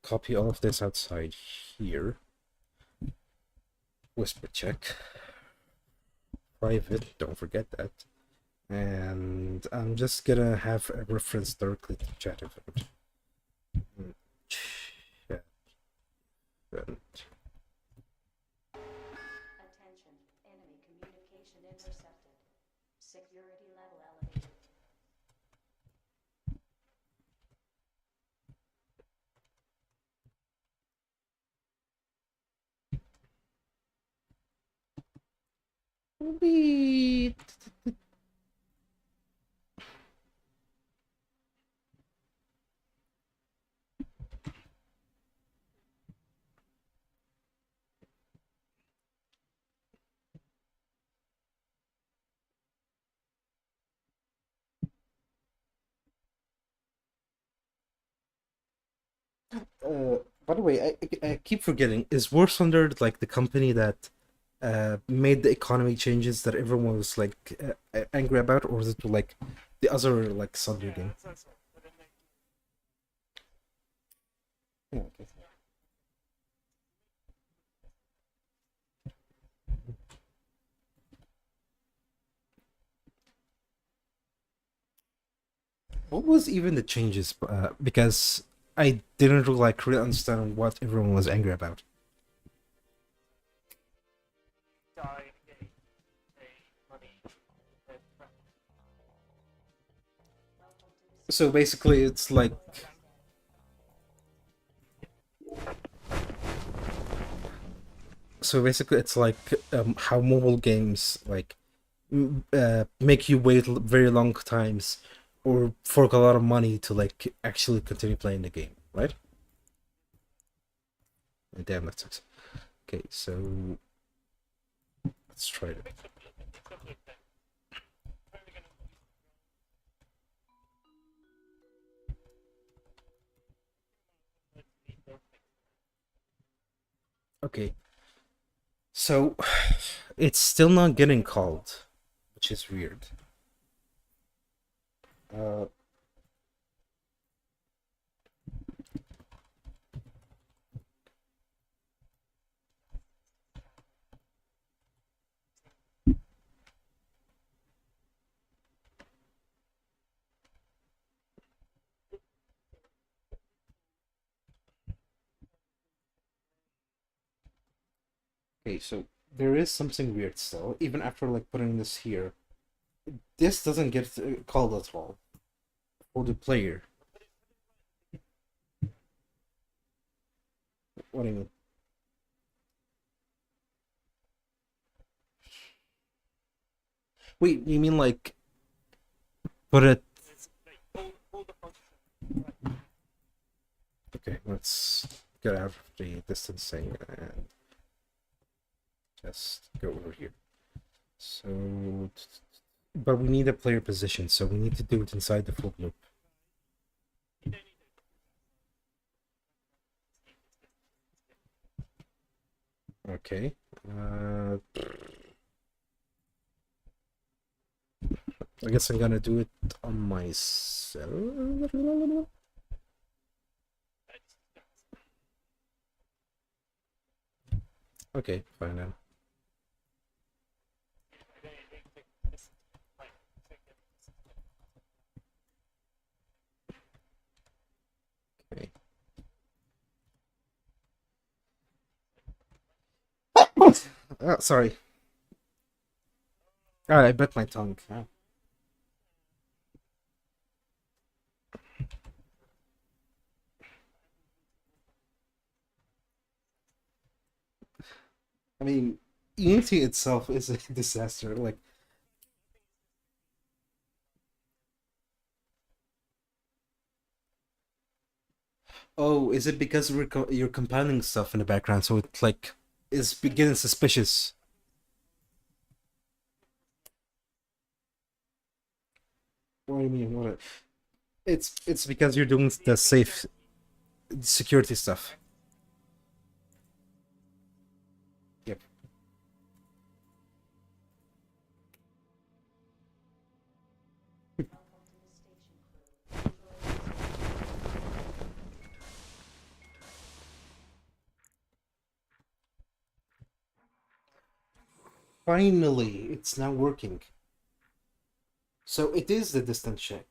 S1: copy all of this outside here. Whisper check. private, don't forget that. And I'm just gonna have a reference directly to chat event. Chat event.
S2: Attention, enemy communication intercepted. Security level elevated.
S1: Beep. By the way, I keep forgetting. Is War Thunder like the company that made the economy changes that everyone was like angry about, or is it like the other like Thunder
S4: Yeah,
S1: game?
S4: that's what. But then they,
S1: Yeah, okay. What was even the changes? Because I didn't really, like really understand what everyone was angry about.
S4: die the game, pay money, and
S2: Welcome to the
S1: So basically, it's like how mobile games like make you wait very long times or fork a lot of money to like actually continue playing the game, right? Damn, that sucks. Okay, so let's try it.
S4: it's a blue thing. Probably gonna use the
S1: Okay, so it's still not getting called, which is weird. Uh, okay, so there is something weird still, even after like putting this here. This doesn't get called at all for the player. What do you mean? Wait, you mean like put it?
S4: it's like all the functions. Right.
S1: Okay, let's get out of the distancing and just go over here. So, but we need a player position, so we need to do it inside the full loop.
S4: You don't need it.
S1: Okay. I guess I'm gonna do it on myself. Okay, fine then. Okay. Oh, sorry. Oh, I bit my tongue. Oh. I mean, Unity itself is a disaster. Like, oh, is it because you're compiling stuff in the background, so it's like is getting suspicious? What do you mean? What? It's because you're doing the safe security stuff. Yep.
S2: welcome to the station crew. Enjoy your stay.
S1: Finally, it's now working. So it is the distance check.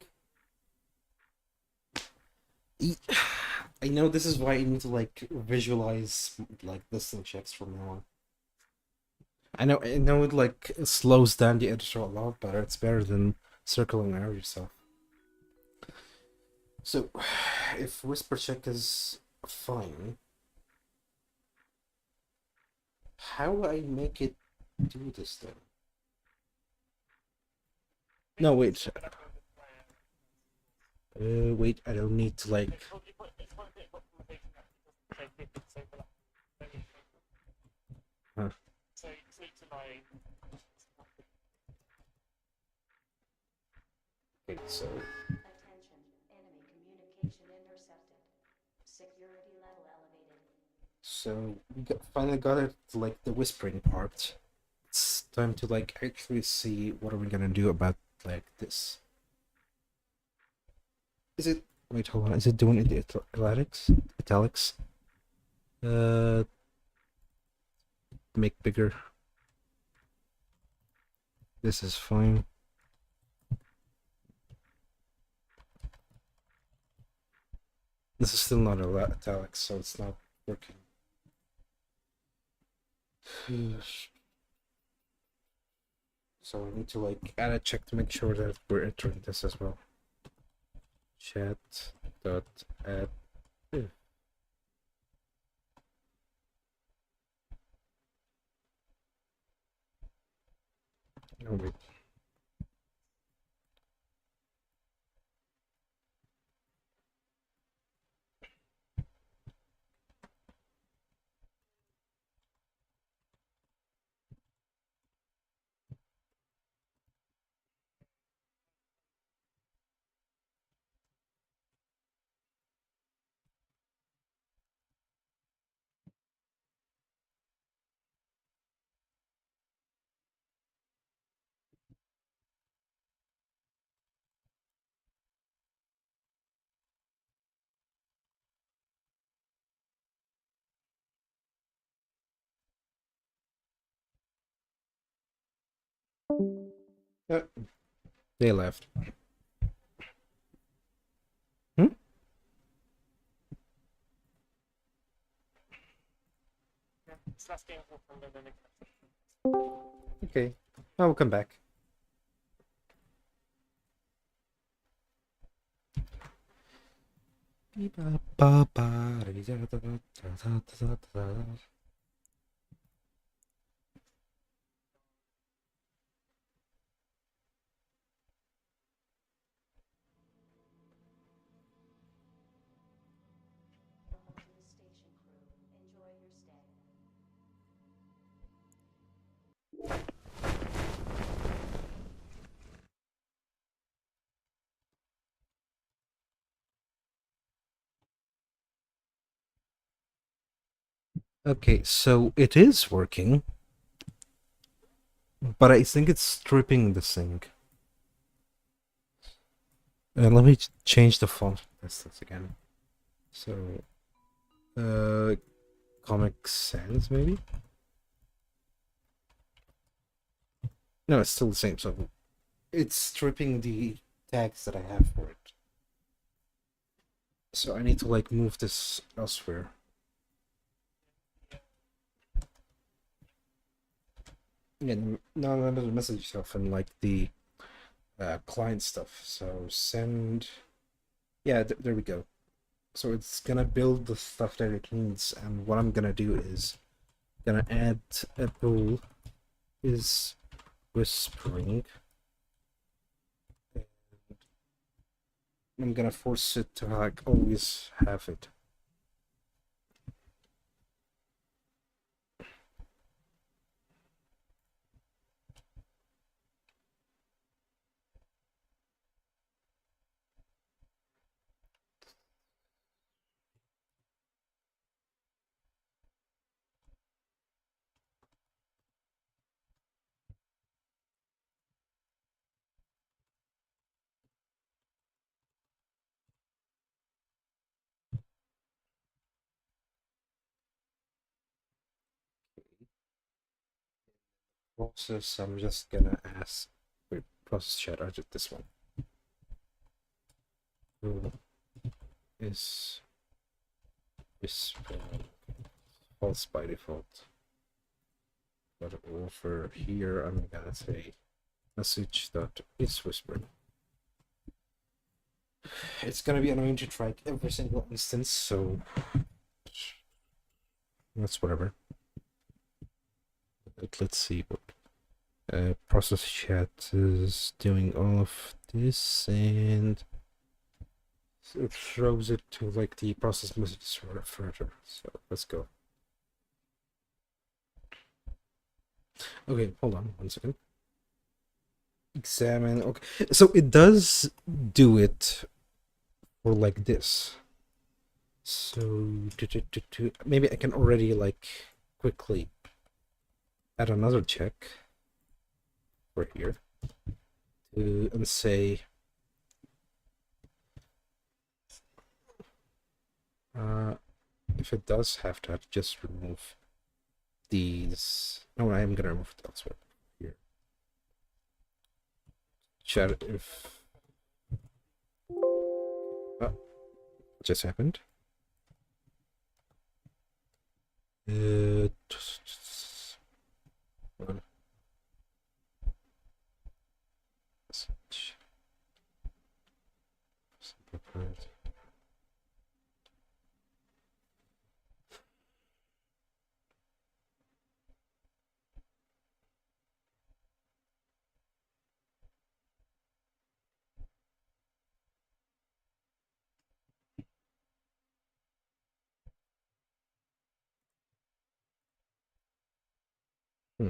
S1: I know this is why I need to like visualize like distance checks from now on. I know it like slows down the editor a lot better. It's better than circling around yourself. So if whisper check is fine, how do I make it do this then? No, wait. Wait, I don't need to like. Huh.
S4: So you just need to like
S1: Okay, so
S2: Attention, enemy communication intercepted. Security level elevated.
S1: finally got it like the whispering part. It's time to like actually see what are we gonna do about like this. Is it wait, hold on, is it doing the italics? Uh make bigger. This is fine. This is still not italics, so it's not working. So I need to like add a check to make sure that we're entering this as well. Chat dot add. Oh wait. They left. Hmm?
S4: it's less game from the next.
S1: Okay. I will come back.
S2: Welcome to the station, crew. Enjoy your stay.
S1: Okay, so it is working, but I think it's stripping the sync. Let me change the font for this again. So, Comic Sans maybe? No, it's still the same. So it's stripping the tags that I have for it. So I need to like move this elsewhere. Yeah, no, another message stuff and like the client stuff. So send. Yeah, there we go. So it's gonna build the stuff that it needs, and what I'm gonna do is gonna add a pool is whispering. And I'm gonna force it to like always have it. process, I'm just gonna ask. Wait, process chat. I did this one. Who is false by default? But over here, I'm gonna say message that is whispering. It's gonna be annoying to track every single instance, so that's whatever. Let's see what process chat is doing all of this, and it throws it to like the process messages further. So let's go. Okay, hold on 1 second. Examine. Okay, so it does do it for like this. So maybe I can already like quickly add another check for here and say if it does have that, just remove these. No, I am gonna remove it elsewhere. Here, chat if just happened. One message. Separate. Hmm.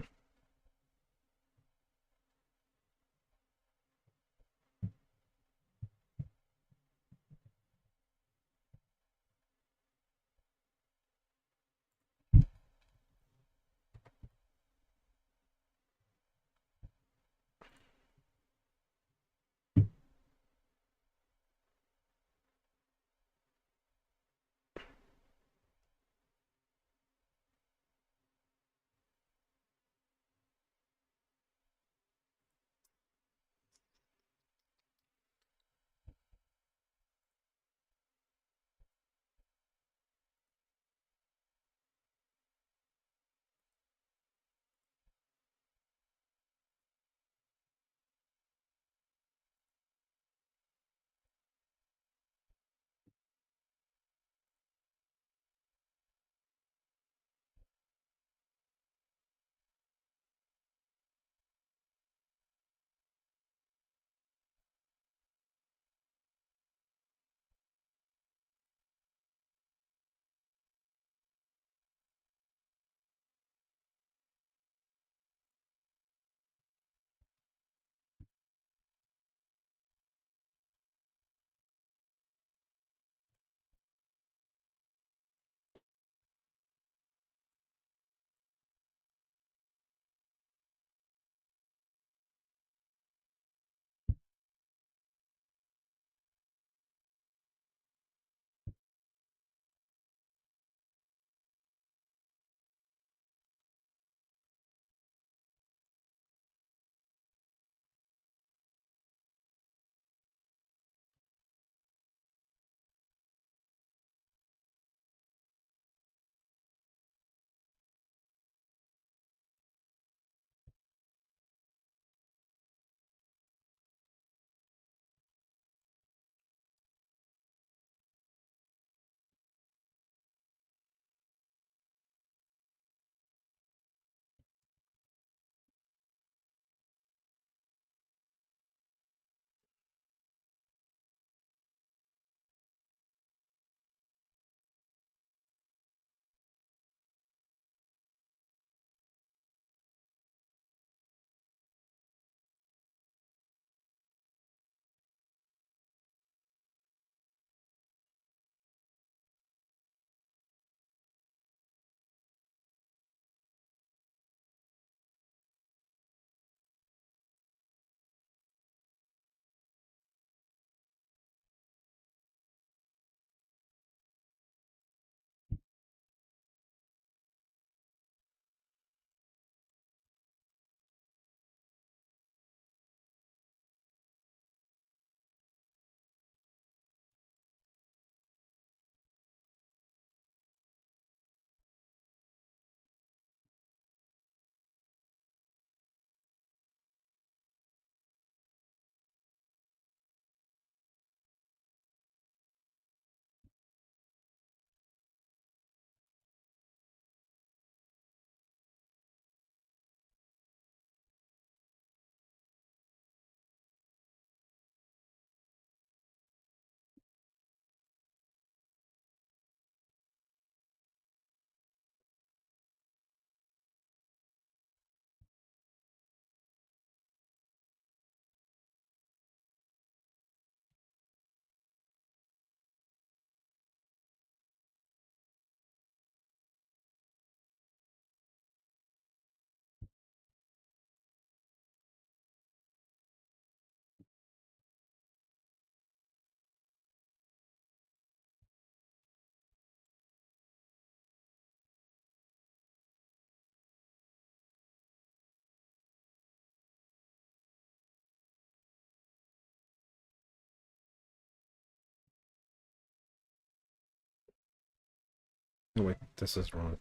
S1: Oh wait, this is wrong.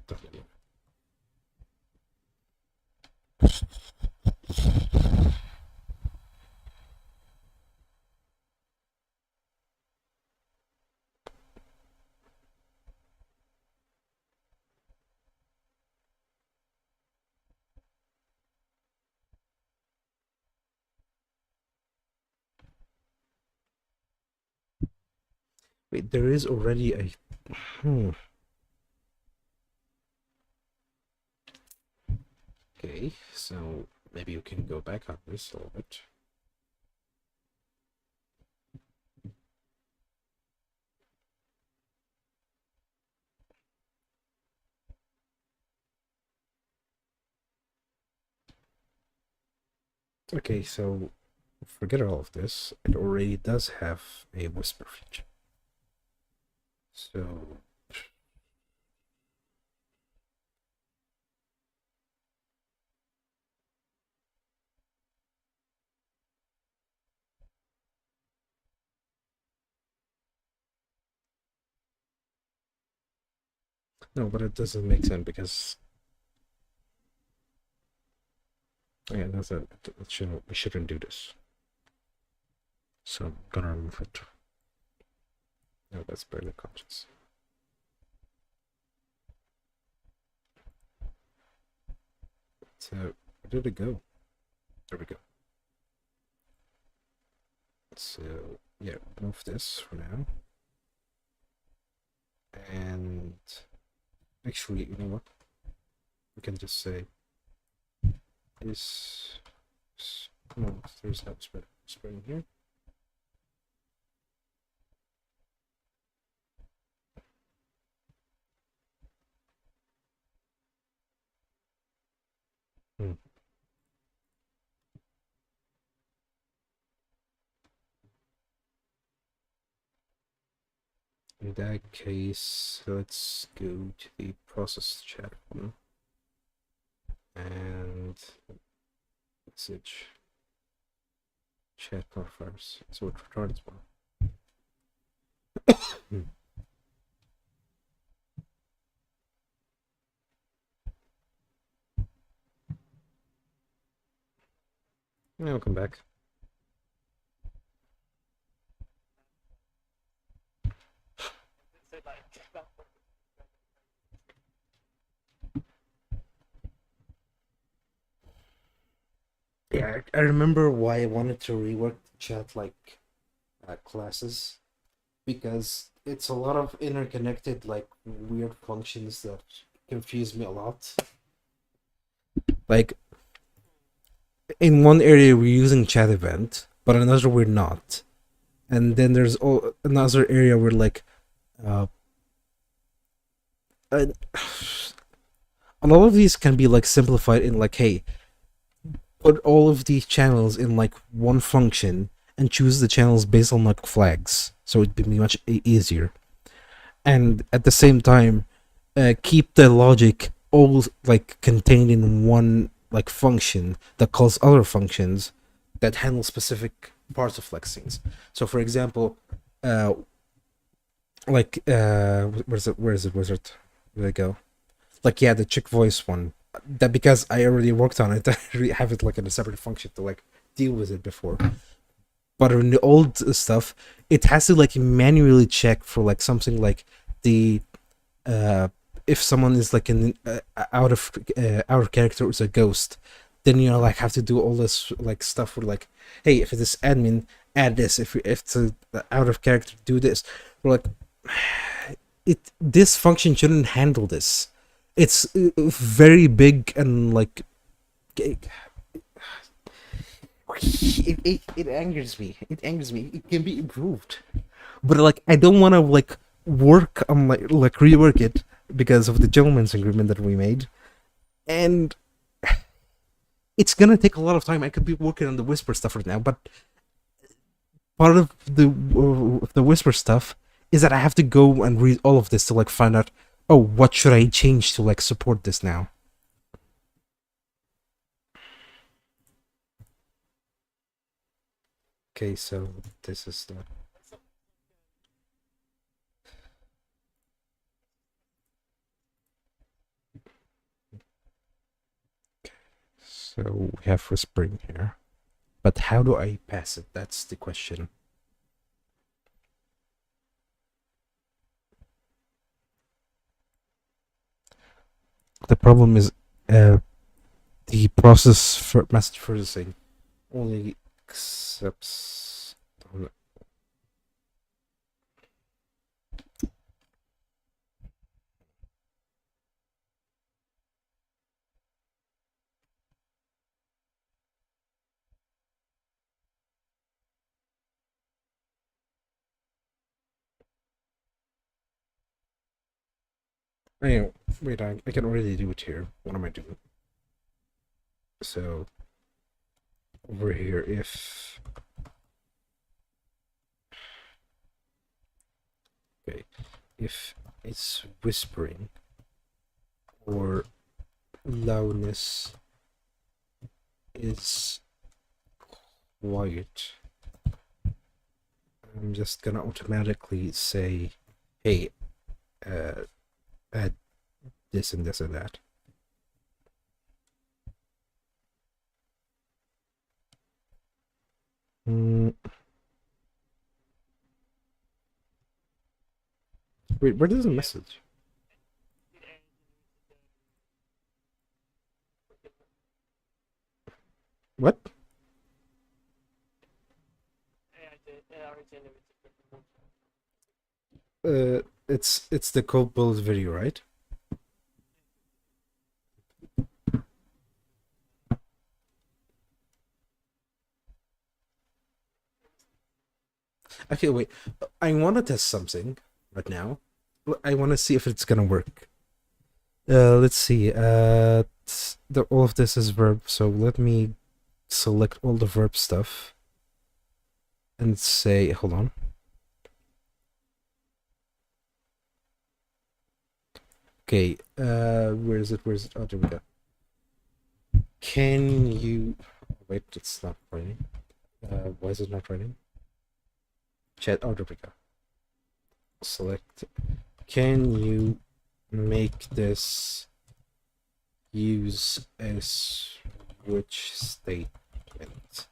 S1: Definitely. Wait, there is already a. Hmm. Okay, so maybe you can go back on this a little bit. Okay, so forget all of this. It already does have a whisper feature. So no, but it doesn't make sense because yeah, that's a we shouldn't do this. So I'm gonna remove it. No, that's barely conscious. So where did it go? There we go. So yeah, remove this for now. And actually, you know what? We can just say is no, there's no spring here. Hmm. In that case, let's go to the process chat one and message chat modifiers. So it returns one. Hmm. Yeah, welcome back.
S4: So like that
S1: Yeah, I remember why I wanted to rework the chat like classes because it's a lot of interconnected like weird functions that confuse me a lot. Like in one area we're using chat event, but another we're not. And then there's another area where like uh, uh a lot of these can be like simplified in like, hey, put all of these channels in like one function and choose the channels based on like flags, so it'd be much easier. And at the same time, keep the logic all like contained in one like function that calls other functions that handle specific parts of like things. So, for example, like where's it? Where is it? Wizard? Where did it go? Like yeah, the chick voice one. That because I already worked on it, I already have it like in a separate function to like deal with it before. But in the old stuff, it has to like manually check for like something like the uh if someone is like an out of character as a ghost, then you know like have to do all this like stuff with like, hey, if it is admin, add this. If it's out of character, do this. We're like, this function shouldn't handle this. It's very big and like it angers me. It angers me. It can be improved, but like I don't want to like work on like rework it because of the gentleman's agreement that we made, and it's gonna take a lot of time. I could be working on the whisper stuff right now, but part of the whisper stuff is that I have to go and read all of this to like find out. Oh, what should I change to like support this now? Okay, so this is the So we have whispering here. But how do I pass it? That's the question. The problem is the process for message processing only accepts. Anyway, wait, I can already do it here. What am I doing? So over here, if okay, if it's whispering or loudness is quiet, I'm just gonna automatically say, hey, add this and this and that. Wait, where does the message? What? It's the code build video, right? Okay, wait. I want to test something right now. I want to see if it's gonna work. Let's see. All of this is verb, so let me select all the verb stuff and say, hold on. Okay, where is it? Where is it? Oh, there we go. Can you wait? It's not writing. Why is it not writing? Chat. Oh, there we go. Select. Can you make this use a switch statement?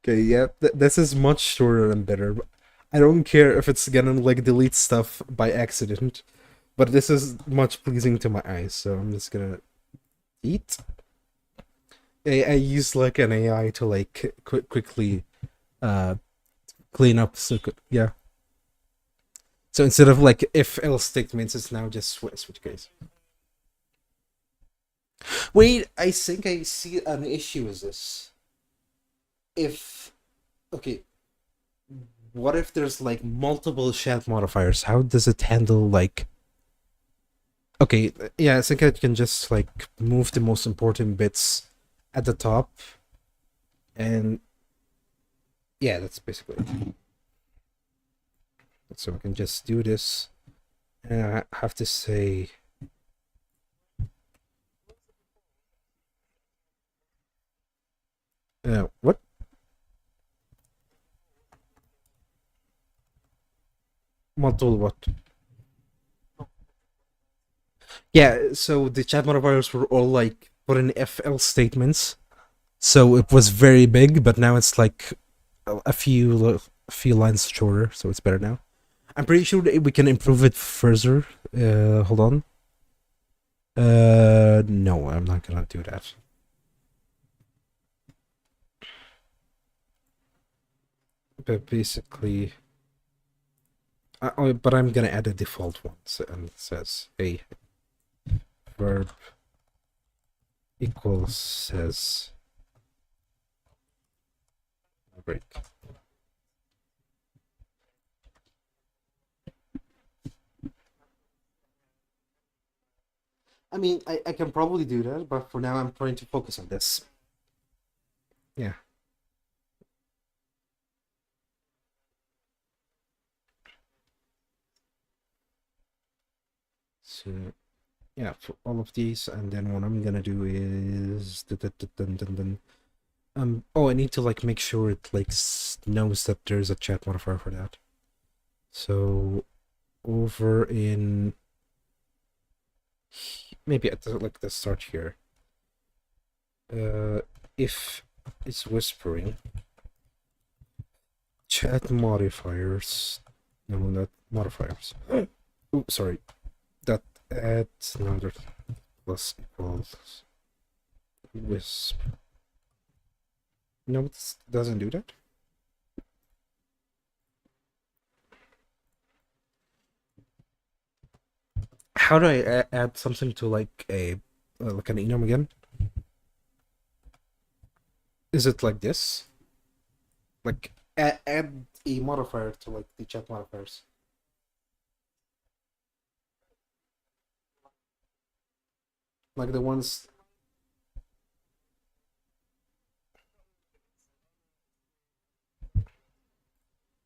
S1: Okay, yeah, this is much shorter and better. I don't care if it's gonna like delete stuff by accident, but this is much pleasing to my eyes, so I'm just gonna eat. I use like an AI to like quickly clean up. So yeah. So instead of like if else statements, it's now just switch case. Wait, I think I see an issue with this. If okay, what if there's like multiple chat modifiers? How does it handle like? Okay, yeah, I think I can just like move the most important bits at the top, and yeah, that's basically it. So we can just do this, and I have to say, what? Multiple what? Yeah, so the chat modifiers were all like put in FL statements, so it was very big, but now it's like a few lines shorter, so it's better now. I'm pretty sure that we can improve it further. Hold on. No, I'm not gonna do that. But basically, but I'm gonna add a default one, and it says, "Hey, verb equals says break." I mean, I can probably do that, but for now, I'm trying to focus on this. Yeah. So yeah, for all of these, and then what I'm gonna do is Oh, I need to like make sure it like knows that there's a chat modifier for that. So over in maybe at like the start here. If it's whispering, chat modifiers. No, not modifiers. Oh, sorry. That adds another plus equals wisp. No, it doesn't do that. How do I add something to like a like an enum again? Is it like this? Like add a modifier to like the chat modifiers. Like the ones.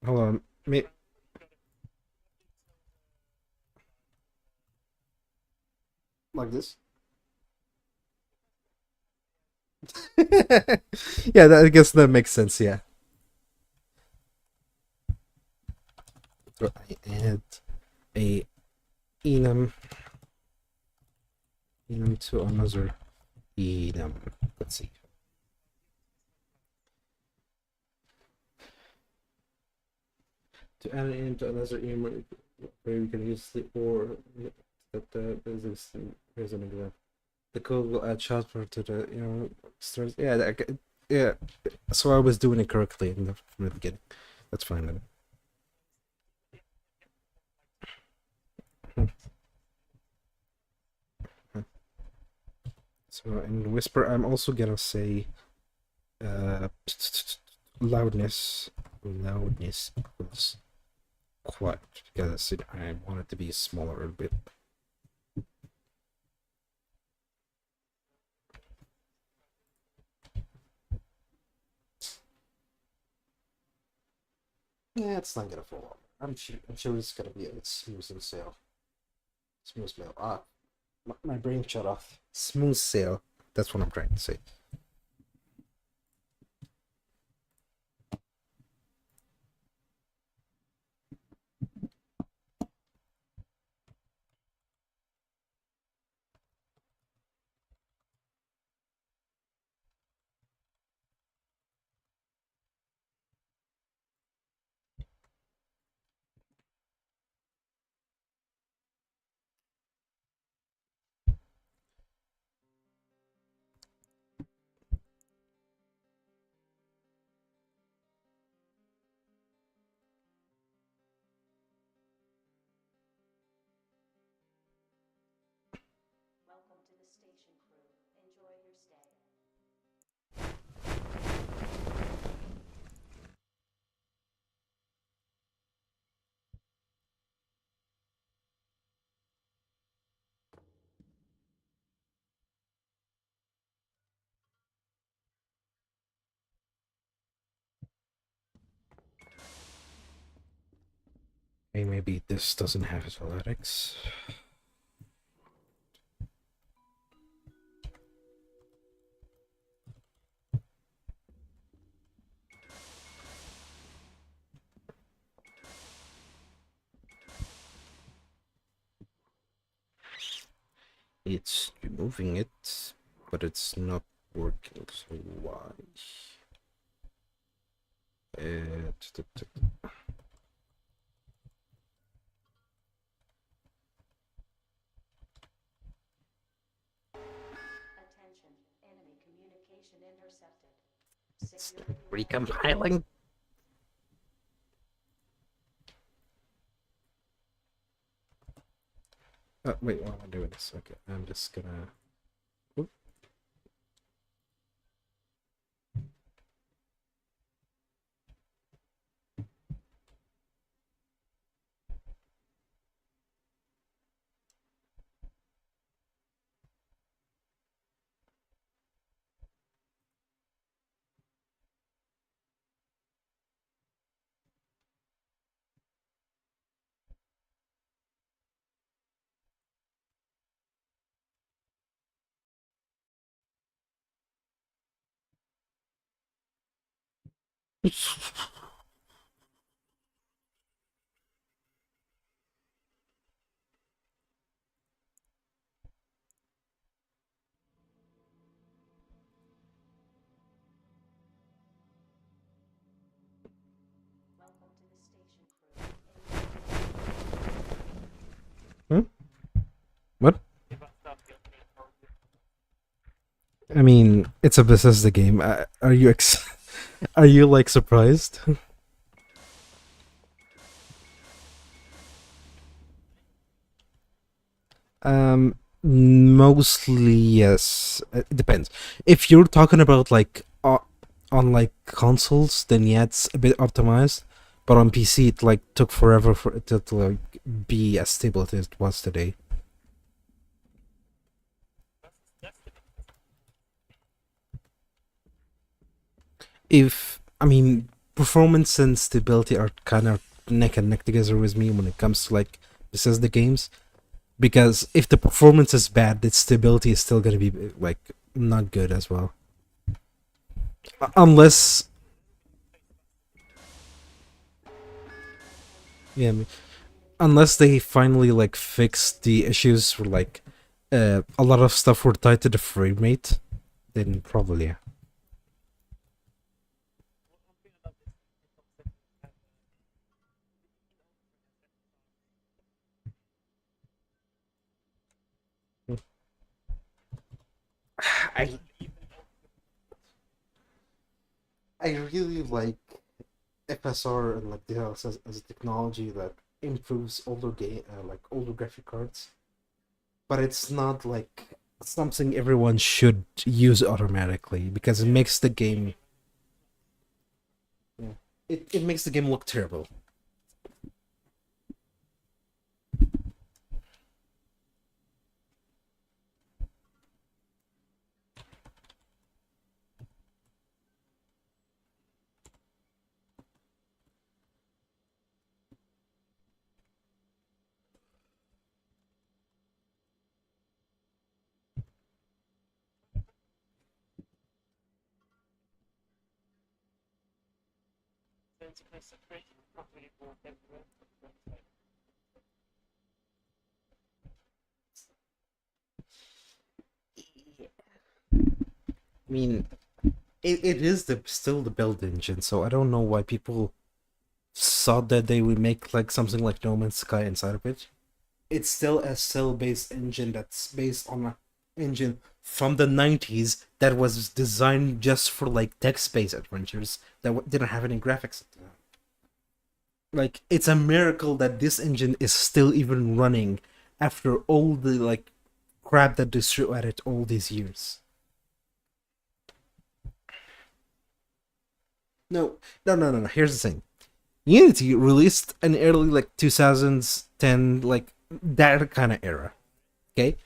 S1: Hold on. Like this. Yeah, I guess that makes sense. Yeah. So I add a enum to another enum. Let's see. To add it into another enum where we can use the or that is here's an example. The code will add shelter to the stars. Yeah, yeah. So I was doing it correctly from the beginning. That's fine then. So in whisper, I'm also gonna say uh, loudness equals quiet because I want it to be smaller a bit. Yeah, it's not gonna fall off. I'm sure it's gonna be a smooth and sail. Smooth sail. My brain shut off. Smooth sail. That's what I'm trying to say.
S2: Welcome to the station crew. Enjoy your stay.
S1: Hey, maybe this doesn't have athletics. It's removing it, but it's not working. So why?
S2: Attention, enemy communication intercepted. Security
S1: Recompiling. Wait, while I'm doing this, okay, I'm just gonna. Oop.
S2: Welcome to the station crew.
S1: Hmm? What?
S4: Give us stuff you'll be told to.
S1: I mean, it's a Bethesda game. Are you are you like surprised? Mostly yes. It depends. If you're talking about like on like consoles, then yeah, it's a bit optimized. But on PC, it like took forever for it to like be as stable as it was today. If I mean, performance and stability are kind of neck and neck together with me when it comes to like Bethesda games. Because if the performance is bad, the stability is still gonna be like not good as well. Unless, yeah, unless they finally like fix the issues for like a lot of stuff were tied to the frame rate, then probably yeah. I I really like FSR and like DLSS as a technology that improves older game like older graphic cards, but it's not like something everyone should use automatically because it makes the game, yeah, it makes the game look terrible.
S4: So it's kind of separated properly for everyone.
S1: I mean, it is still the build engine, so I don't know why people thought that they would make like something like No Man's Sky inside of it. It's still a cell-based engine that's based on a engine from the 90s that was designed just for like text-based adventures that didn't have any graphics. Like it's a miracle that this engine is still even running after all the like crap that they threw at it all these years. No, no. Here's the thing. Unity released in early like 2010, like that kind of era. Okay,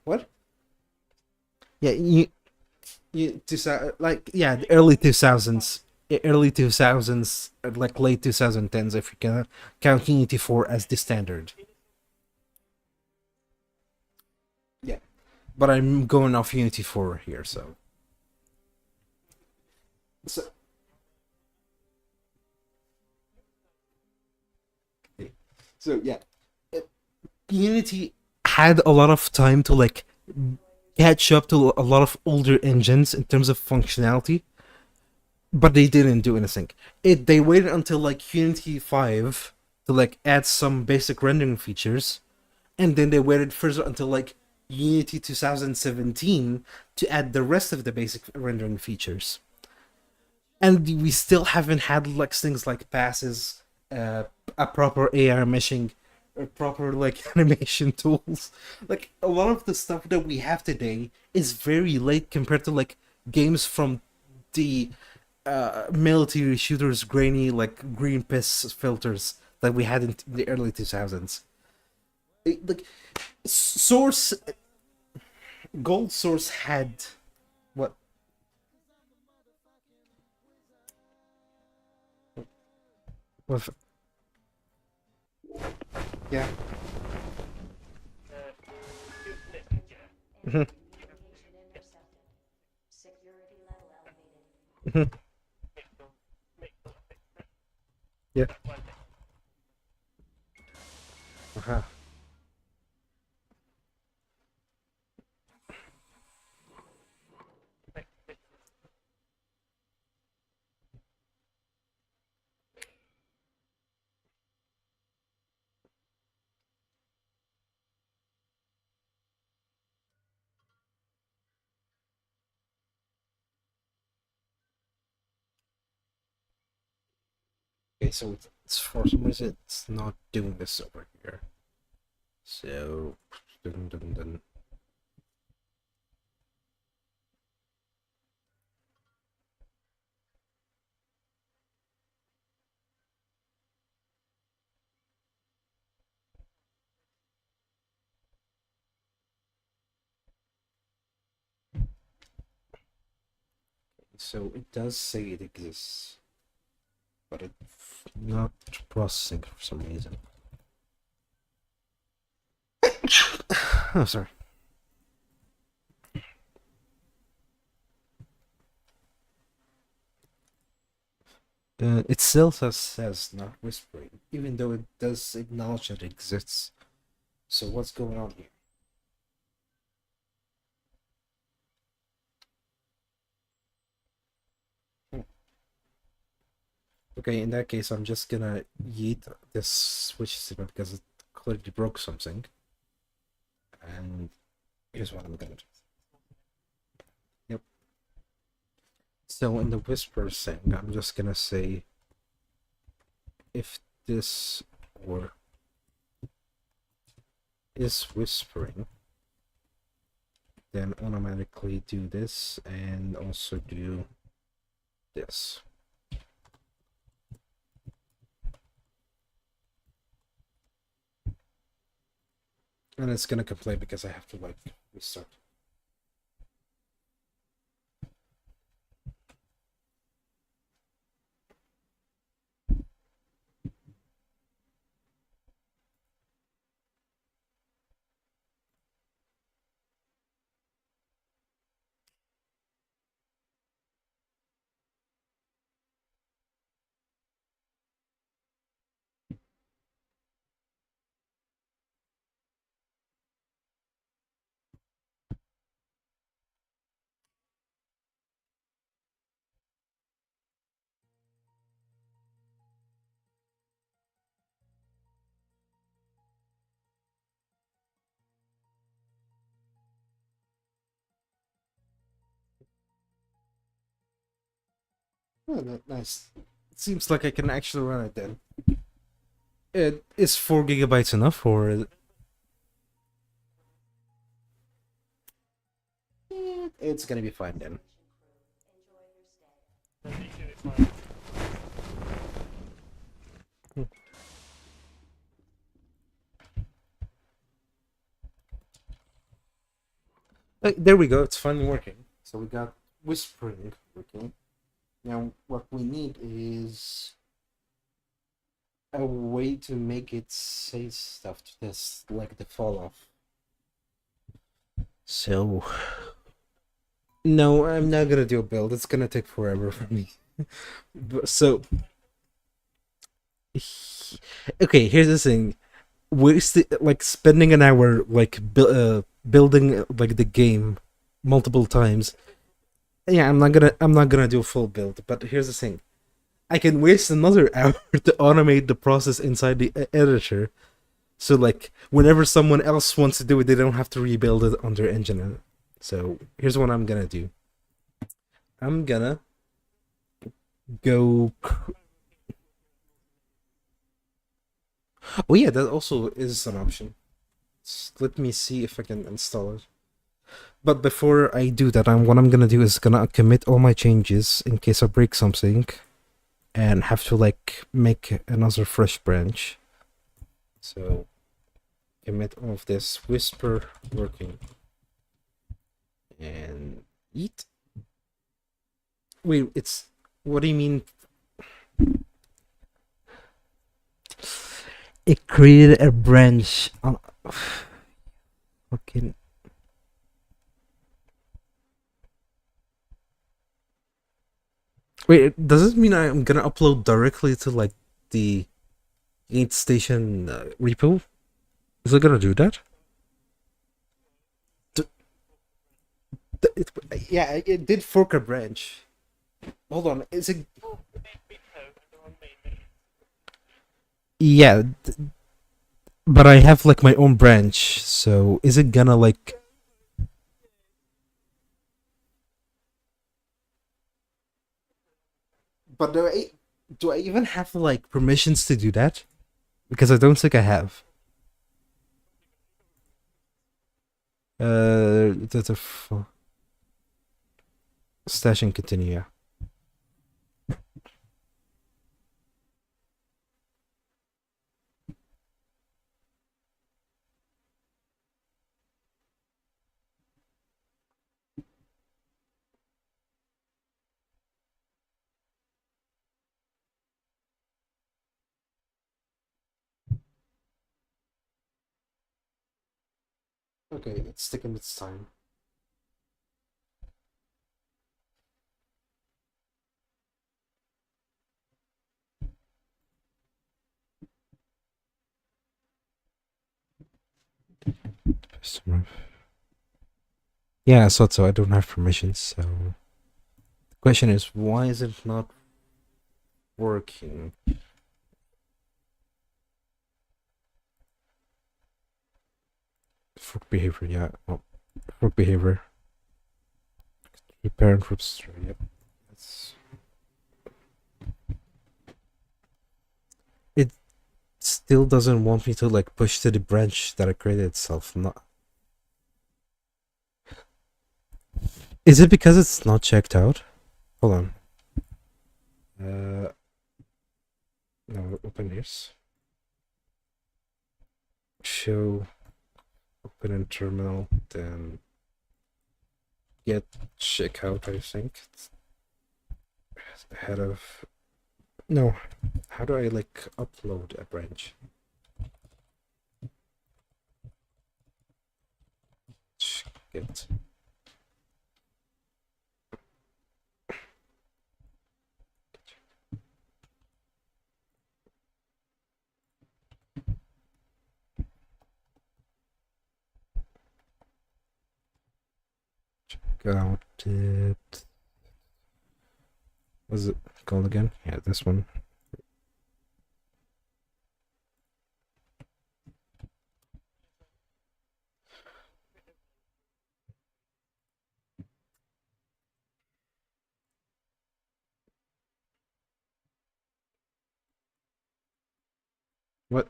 S1: what? Yeah, you like yeah, the early 2000s, like late 2010s, if you can count Unity 4 as the standard. Yeah, but I'm going off Unity 4 here, so so yeah, Unity had a lot of time to like catch up to a lot of older engines in terms of functionality, but they didn't do anything. They waited until like Unity 5 to like add some basic rendering features, and then they waited further until like Unity 2017 to add the rest of the basic rendering features. And we still haven't had like things like passes, a proper AR meshing, proper like animation tools. Like a lot of the stuff that we have today is very late compared to like games from the military shooters, grainy like green piss filters that we had in the early 2000s. Like Source, Gold Source had what? What? Yeah.
S2: Communication intercepted. Security level elevated.
S1: Mhm.
S4: make them fix it.
S1: Yeah.
S4: That's one thing.
S1: Aha.
S4: Like, this is
S1: Okay, so it's for some reason it's not doing this over here. So dun, dun, dun. So it does say it exists, but it's not processing for some reason. Oh, sorry. It still says not whispering, even though it does acknowledge that it exists. So what's going on here? Okay, in that case, I'm just gonna yeet this switch signal because it clearly broke something. And here's what I'm gonna do. Yep. So in the whisper thing, I'm just gonna say if this or is whispering, then automatically do this and also do this. And it's gonna complain because I have to like restart. Oh, nice. It seems like I can actually run it then. It is 4 gigabytes enough, or it's gonna be fine then.
S2: Enjoy your stay.
S4: the issue is like
S1: There we go. It's finally working. So we got whispering working. Now what we need is a way to make it say stuff to this, like the fall off. So no, I'm not gonna do a build. It's gonna take forever for me. So okay, here's the thing. Like spending an hour like building like the game multiple times. Yeah, I'm not gonna do a full build. But here's the thing. I can waste another hour to automate the process inside the editor. So like whenever someone else wants to do it, they don't have to rebuild it on their engine. So here's what I'm gonna do. I'm gonna go. Oh yeah, that also is an option. Let me see if I can install it. But before I do that, what I'm gonna do is gonna commit all my changes in case I break something, and have to like make another fresh branch. So commit all of this whisper working and eat. Wait, it's what do you mean? It created a branch on. Okay. Wait, does this mean I'm gonna upload directly to like the unitystation repo? Is it gonna do that? D- it, yeah, it did fork a branch. Hold on, is it?
S4: Oh, the main repo and the one main.
S1: Yeah, but I have like my own branch, so is it gonna like? But do I even have like permissions to do that? Because I don't think I have. The stash and continue. Yeah. Okay, it's taking its time. Yeah, I thought so. I don't have permissions, so the question is, why is it not working? Fork behavior, yeah. Oh, fork behavior. Parent group string. Yep. That's... It still doesn't want me to like push to the branch that I created itself. Not. Is it because it's not checked out? Hold on. No, open this. Show. Open in terminal. Then get checkout. I think it's ahead of. No. How do I like upload a branch? Get. Out it. What's it called again? Yeah, this one. What?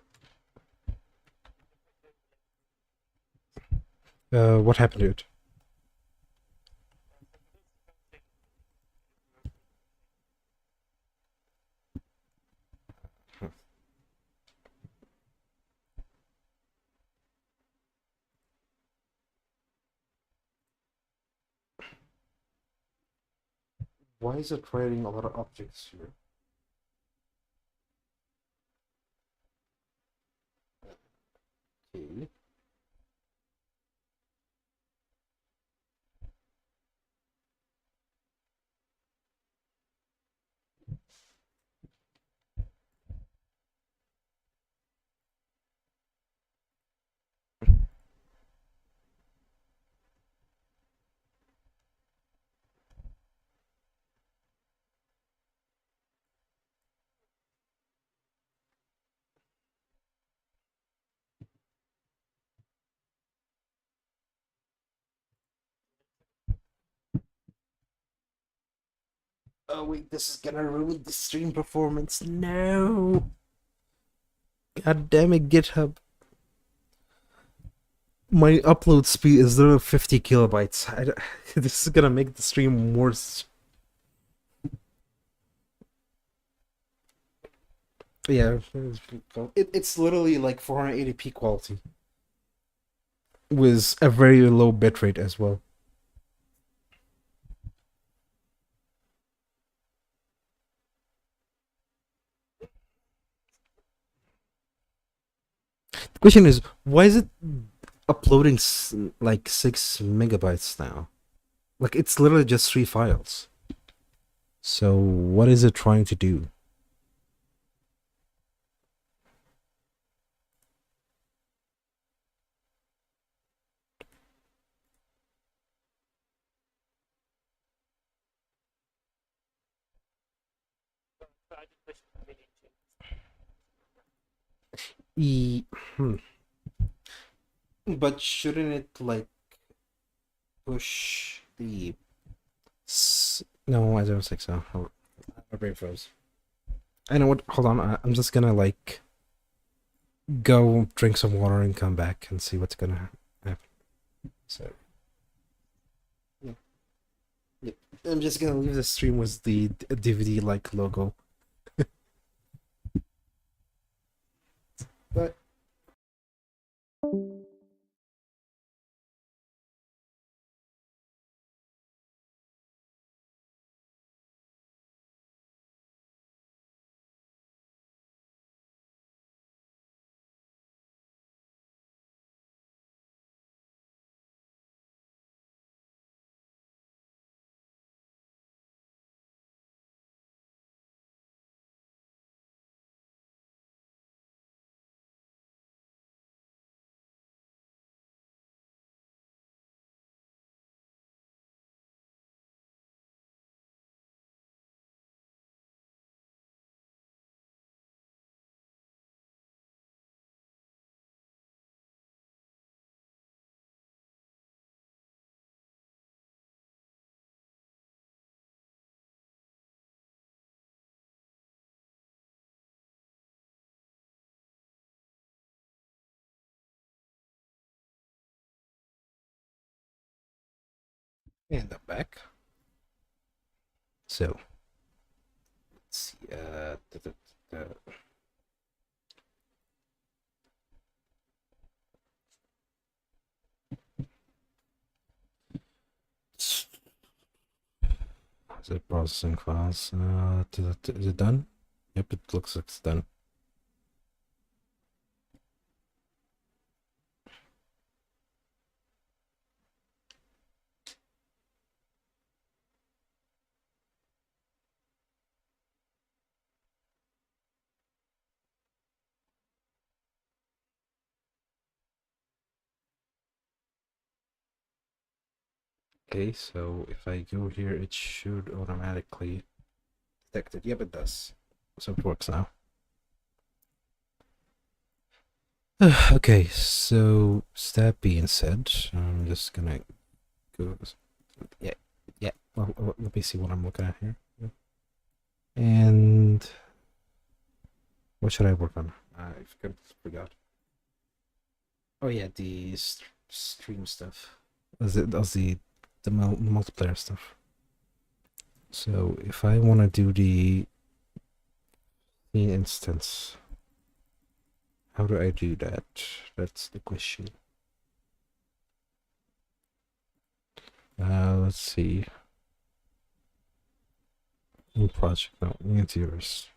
S1: What happened to it? Why is it creating a lot of objects here? Okay. Oh wait, this is gonna ruin the stream performance. No. God damn it, GitHub. My upload speed is literally 50 kilobytes. This is gonna make the stream worse. Yeah, it's literally like 480p quality with a very low bitrate as well. The question is, why is it uploading like 6 megabytes now? Like it's literally just 3 files. So what is it trying to do?
S4: But I just push it a million tunes.
S1: Hmm. But shouldn't it like push the no, I don't think so. My brain froze. I know what. Hold on. I'm just gonna like go drink some water and come back and see what's gonna happen. So, yeah, yeah. I'm just gonna leave the stream with the DVD like logo. But and I'm back. So let's see. Is it processing files? Is it done? Yep, it looks like it's done. Okay, so if I go here, it should automatically detect it. Yep, it does. So it works now. Okay, so that being said, I'm just gonna go. Yeah, yeah. Well, let me see what I'm looking at here. And what should I work on? I forgot. Oh yeah, the stream stuff. Does the multiplayer stuff. So if I want to do the instance, how do I do that? That's the question. Let's see. New project, no, interiors.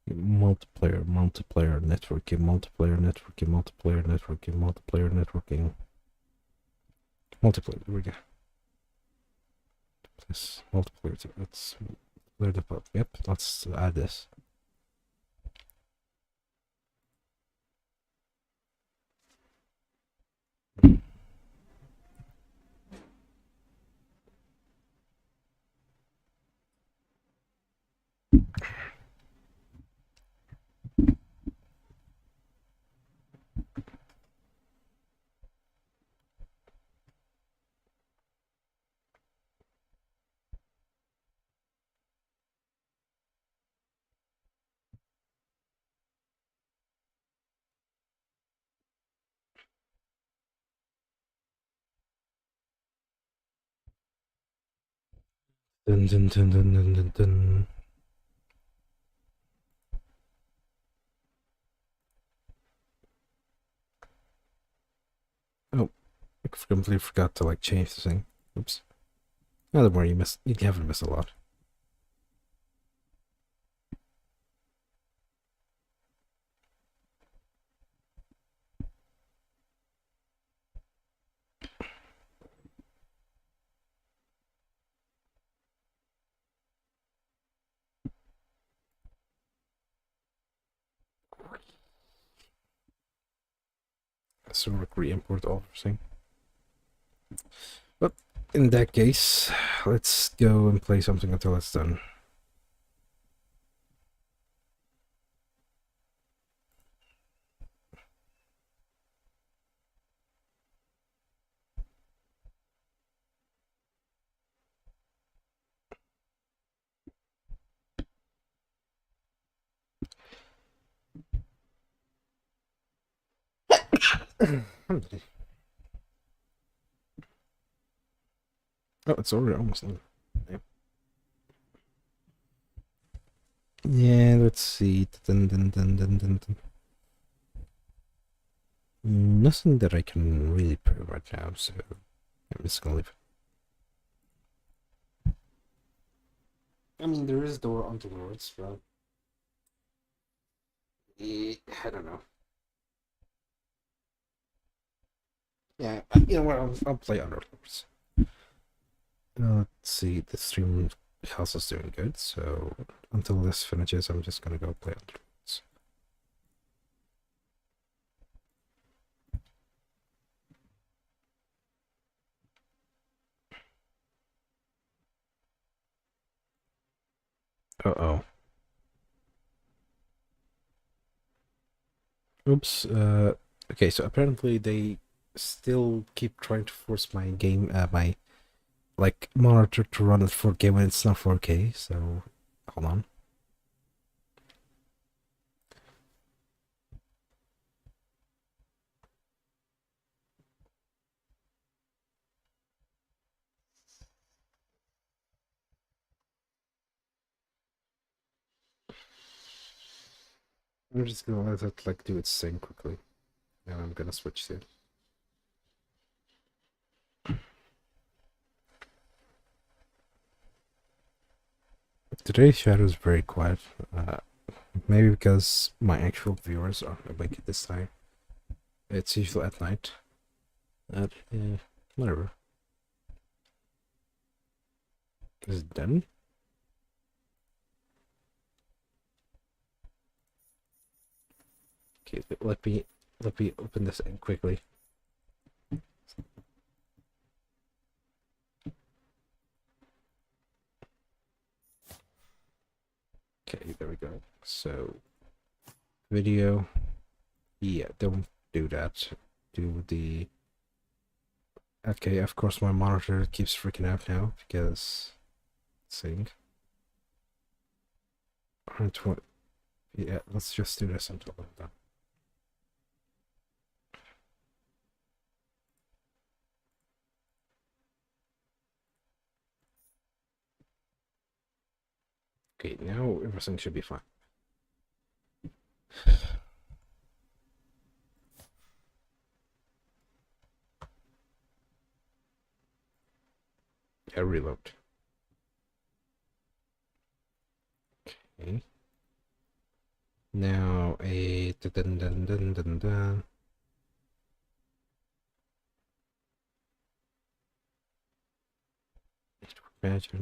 S1: Multiplayer, networking, multiplayer, networking. Multiplayer, there we go. This multiplayer, let's clear the pub. Yep, let's add this. Dun, dun, dun, dun, dun, dun, dun. Oh, I completely forgot to like change the thing. Oops. No, don't worry, you haven't missed a lot. So re-import everything. But in that case, let's go and play something until it's done. Oh, it's already almost done. Yeah, let's see. Dun, dun, dun, dun, dun, dun. Nothing that I can really prove right now, so I'm just gonna leave it. I mean, there is door onto the roads, but I don't know. Yeah, you know what? I'll play other lords. Let's see. The stream house is doing good, so until this finishes, I'm just gonna go play other lords. Uh-oh. Oops. Okay, so apparently they still keep trying to force my game, my like monitor to run at 4K when it's not 4K. So hold on. I'm just gonna let it like do its thing quickly. Now I'm gonna switch to it. Today's shadow is very quiet. Maybe because my actual viewers are awake at this time. It's usually at night. Whatever. Is it done? Okay, let me open this in quickly. Okay, there we go. So video. Yeah, don't do that. Do the. Okay, of course my monitor keeps freaking out now because sync. Yeah, let's just do this until I'm done. Okay, now everything should be fine. Yeah, reload. Okay. Now a dun dun dun dun dun. Manager,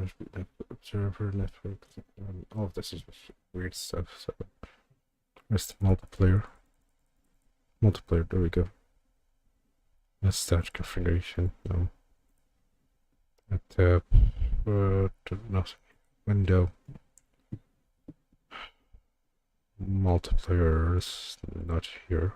S1: observer, network. All of this is weird stuff. So, where's the multiplayer? Multiplayer, there we go. Let's start configuration. No. At not window. Multiplayer is not here.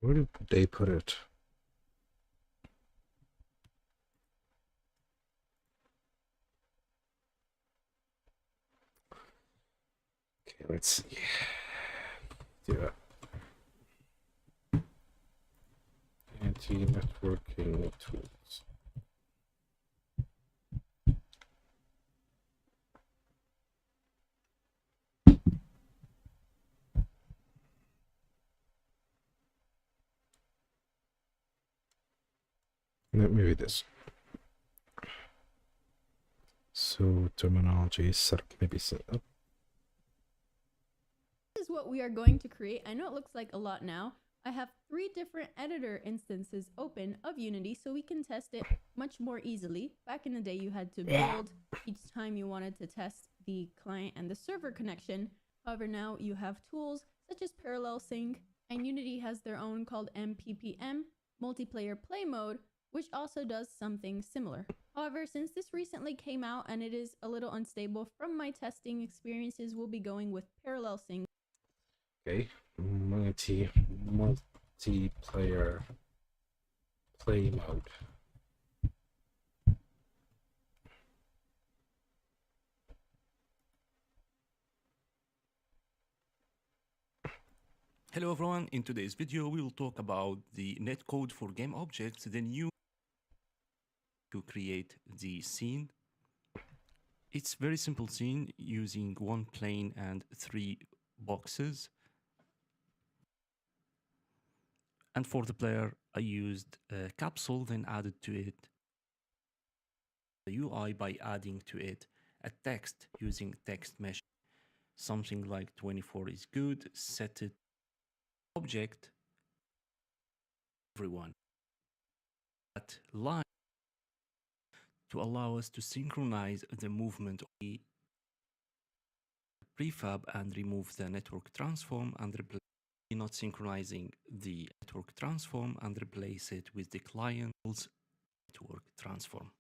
S1: Where did they put it? Okay, let's see. Yeah. Anti-networking tools. Maybe this. So terminology set maybe set up.
S5: This is what we are going to create. I know it looks like a lot now. I have 3 different editor instances open of Unity so we can test it much more easily. Back in the day, you had to build each time you wanted to test the client and the server connection. However, now you have tools such as Parallel Sync, and Unity has their own called MPPM, Multiplayer Play Mode, which also does something similar. However, since this recently came out and it is a little unstable from my testing experiences, we'll be going with Parallel Sync.
S1: Okay, multiplayer play mode.
S6: Hello everyone, in today's video we will talk about the netcode for game objects, the new to create the scene. It's very simple scene using 1 plane and 3 boxes. And for the player I used a capsule, then added to it the UI by adding to it a text using text mesh. Something like 24 is good, set it object everyone. That line to allow us to synchronize the movement of the prefab and remove the network transform and not synchronizing the network transform and replace it with the client's network transform.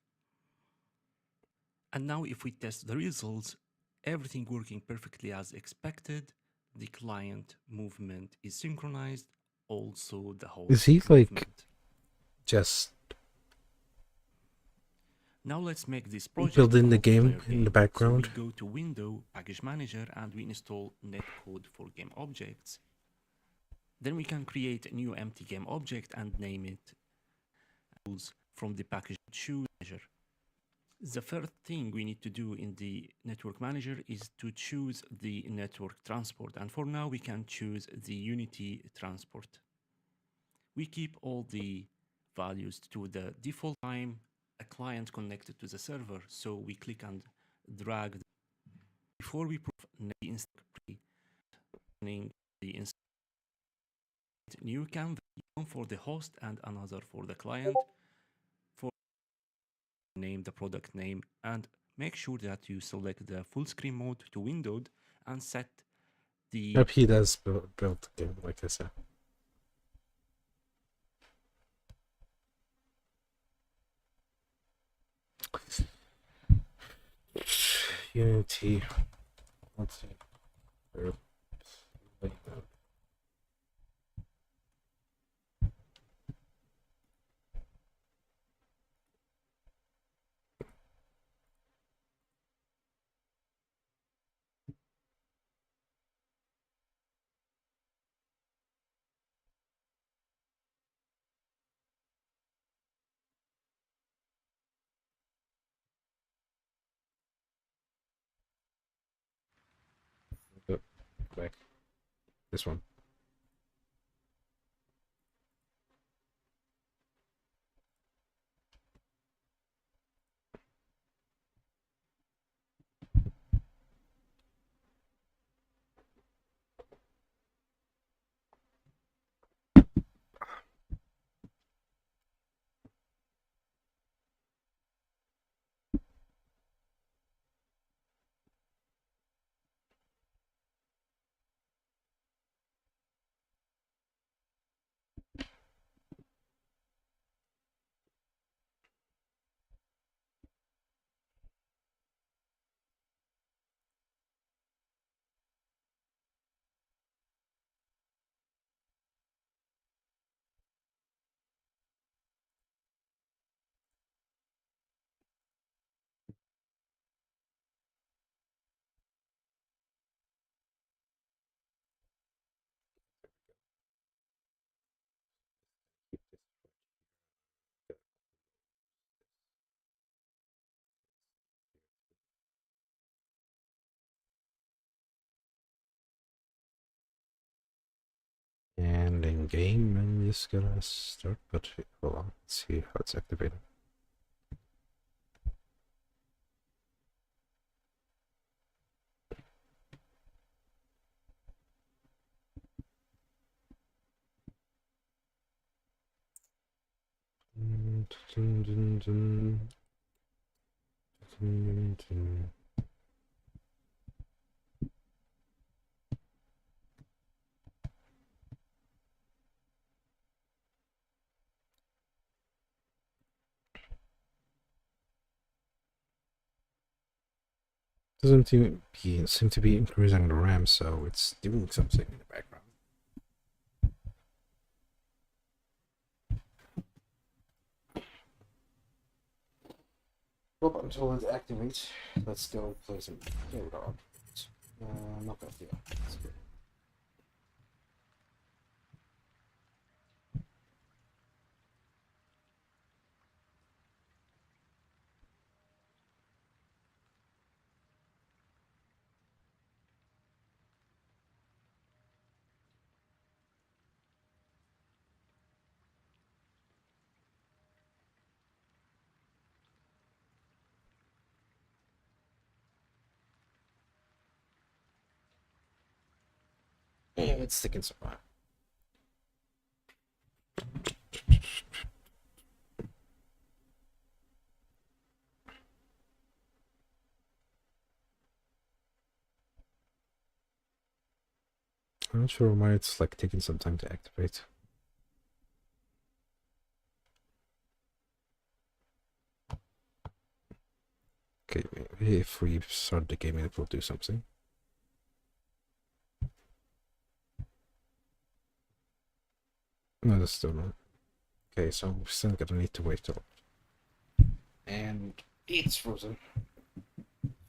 S6: And now if we test the results, everything working perfectly as expected. The client movement is synchronized, also the host
S1: Is he like
S6: movement.
S1: just
S6: Now let's make this project
S1: building the
S6: a
S1: game
S6: multiplayer
S1: in the
S6: game.
S1: background?
S6: So we go to Window, Package Manager, and we install netcode for game objects. Then we can create a new empty game object and name it from the package choose measure. The first thing we need to do in the network manager is to choose the network transport, and for now we can choose the Unity transport. We keep all the values to the default time a client connected to the server, so we click and drag before we prove the new canvas, one for the host and another for the client. For name the product name and make sure that you select the full screen mode to windowed and set the
S1: Yep, he does build the game, like I said. Unity. Let's see. Back. This one. And in game, I'm just gonna start, but hold on, let's see how it's activated. Doesn't seem to be increasing the RAM, so it's doing something in the background. Well, until it activates, let's go play some code objects. Not that deal. Let's go. Yeah, it's taking some time. I'm not sure why it's like taking some time to activate. Okay, maybe if we start the game, it will do something. No, that's still not. Okay, so we're still gonna need to wait till. And it's frozen.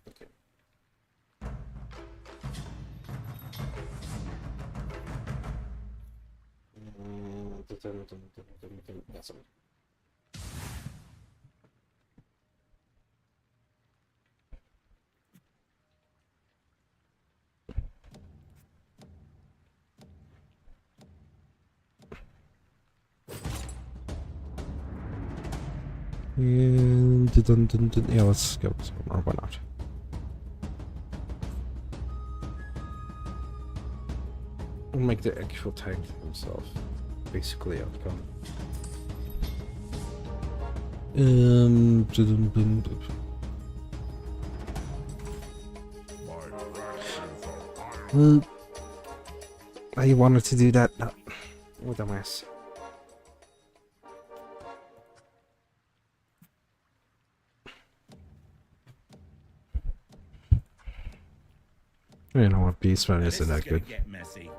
S1: Okay. That's it. And yeah, let's go. Or why not? We'll make the actual tank himself basically outcome. I wanted to do that. No. What a mess. You know what, Beastman isn't that good.
S3: Get messy.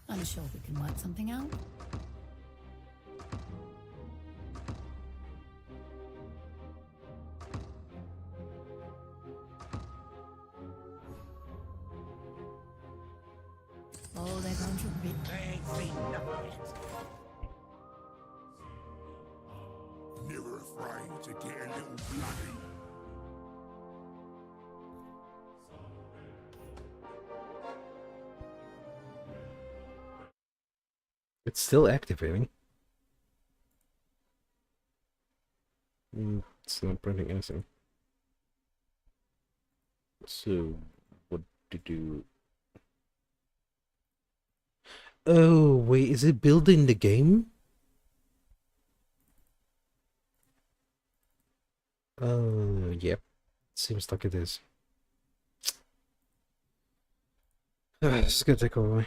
S7: I'm sure we can work something out. Oh, they're going to be.
S3: They ain't seen nothing yet.
S8: Never afraid to get a little bloody.
S1: It's still activating. It's not printing anything. So, what to do? Oh, wait, is it building the game? Oh, yep. Seems like it is. It's gonna take a while.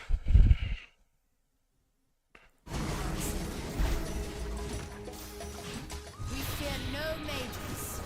S7: We fear no mages.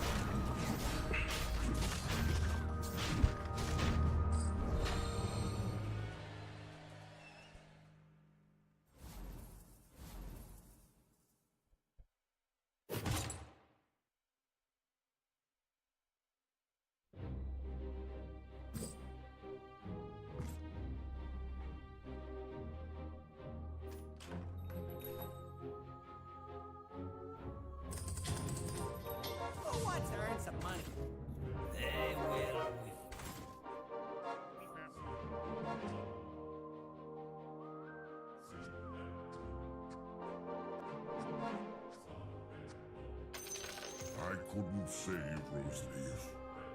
S8: couldn't save Roseleaf,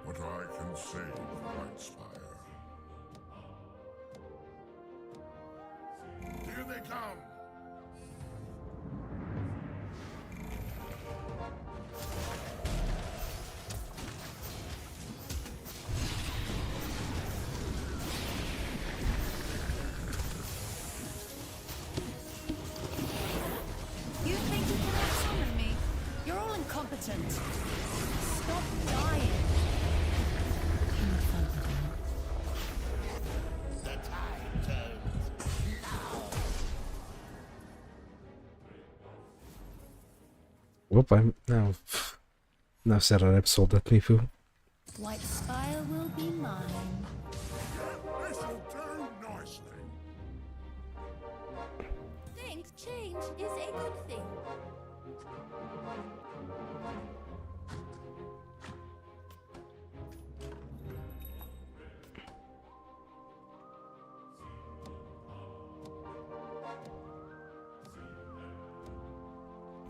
S8: but I can save Whitespire. Here they come!
S7: You think you can outsummer me? You're all incompetent. Stop dying. In front of me.
S8: The tide turns
S1: Whoop, I'm now set an episode at Mifu.
S7: Whitespire will be mine.
S8: This'll do nicely.
S2: Think change is a good thing.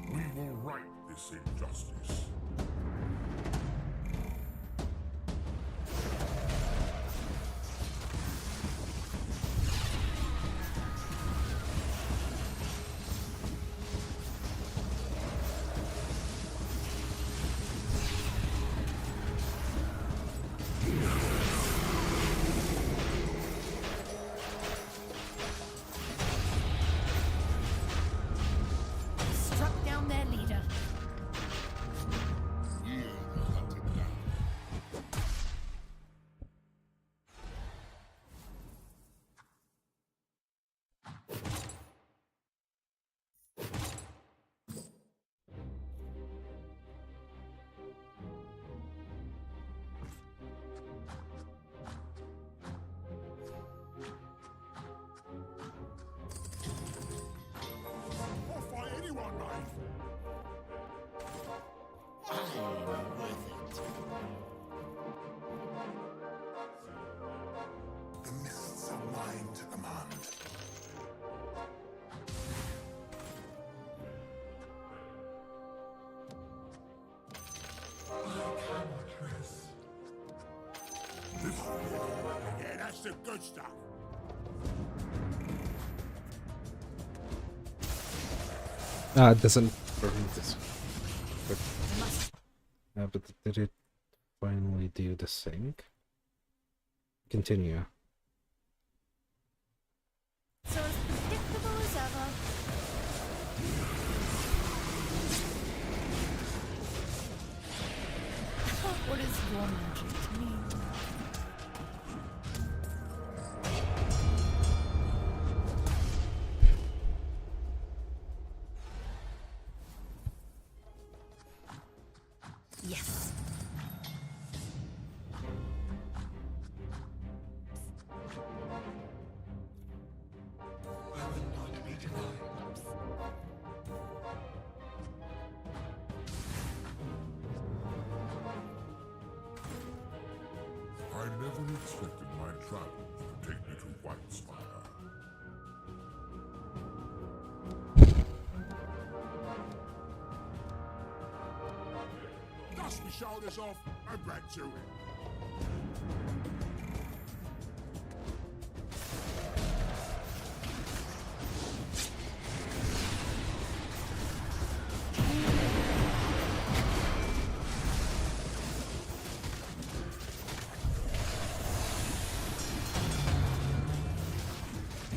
S8: We will right this injustice.
S7: Struck down their leader.
S8: Yield hunted down. I'll fight anyone, mate. I'm with it. The mists are mine to command. This yeah, that's the good stuff.
S1: It doesn't burn this. But did it finally do the sync? Continue.
S7: So as predictable as ever. What is your magic to me? Yes.
S8: I never expected my travels to take me to Whitespire. Dust my shoulders off and back to it.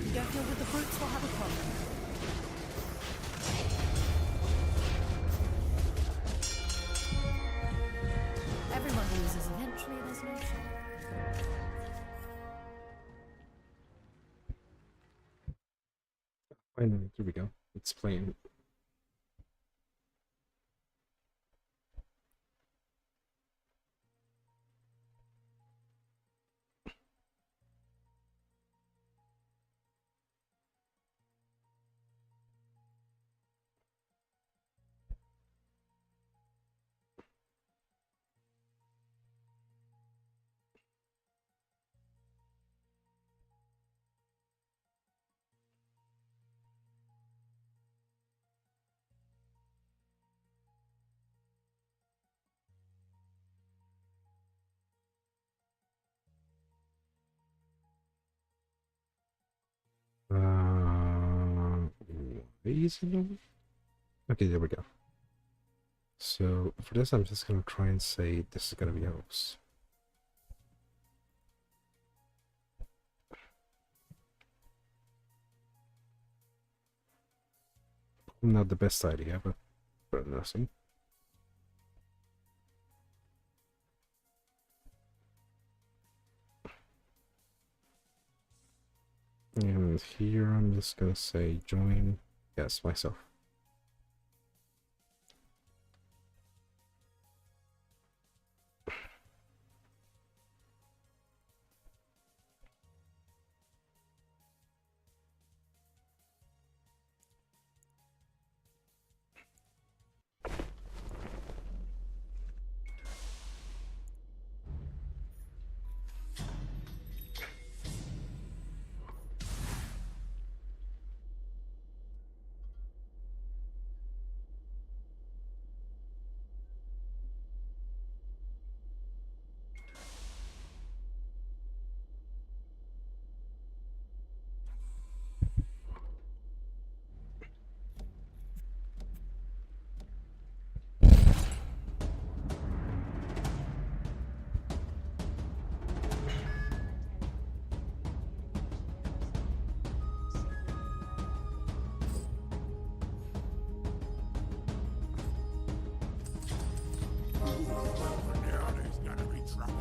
S7: You don't deal with the brutes, we'll have a problem. Everyone loses eventually, there's no choice.
S1: Finally, here we go. It's playing. easily. Okay, there we go. So for this, I'm just gonna try and say this is gonna be a host. Not the best idea, but better than nothing. And here I'm just gonna say join, yes, myself.
S8: Yeah, there's gotta be trouble.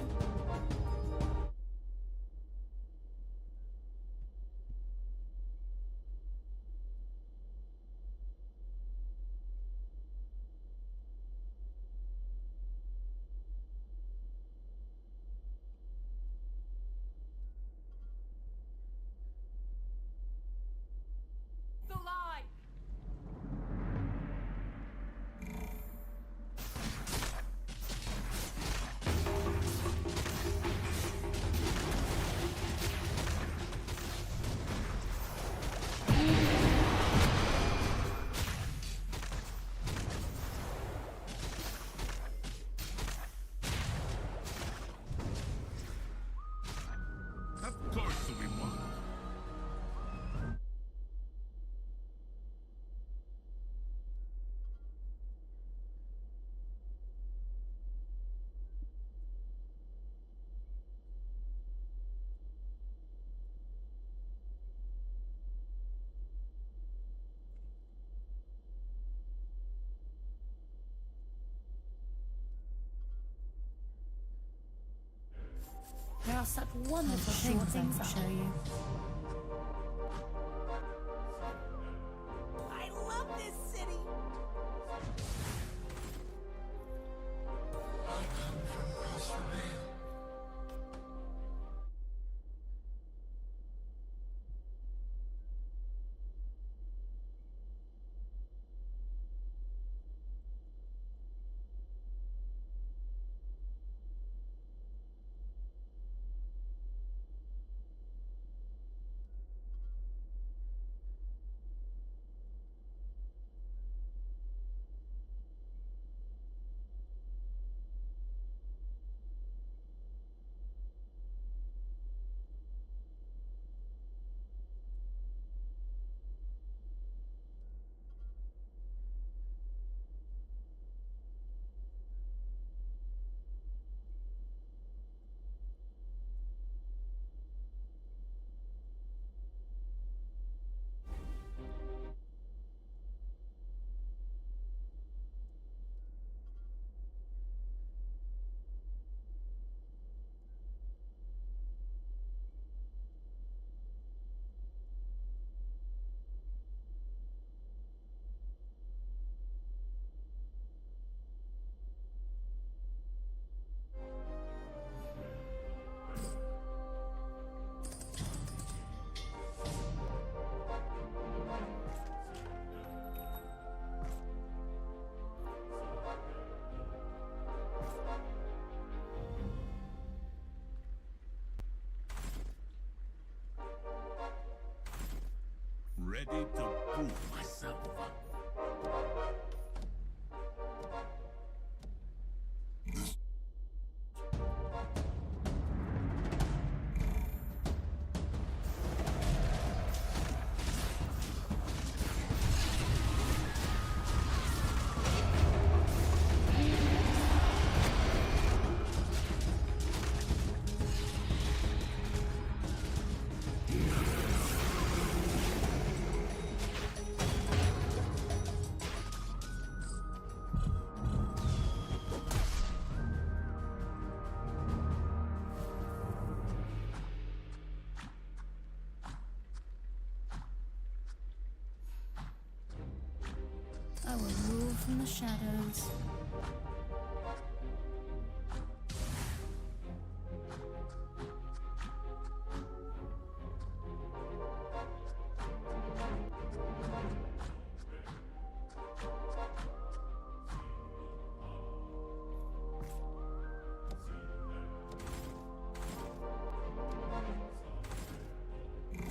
S7: The lie!
S8: Of course we won.
S7: There are such wonderful things I can show you. I love this city!
S8: Ready to prove myself.
S7: in the shadows.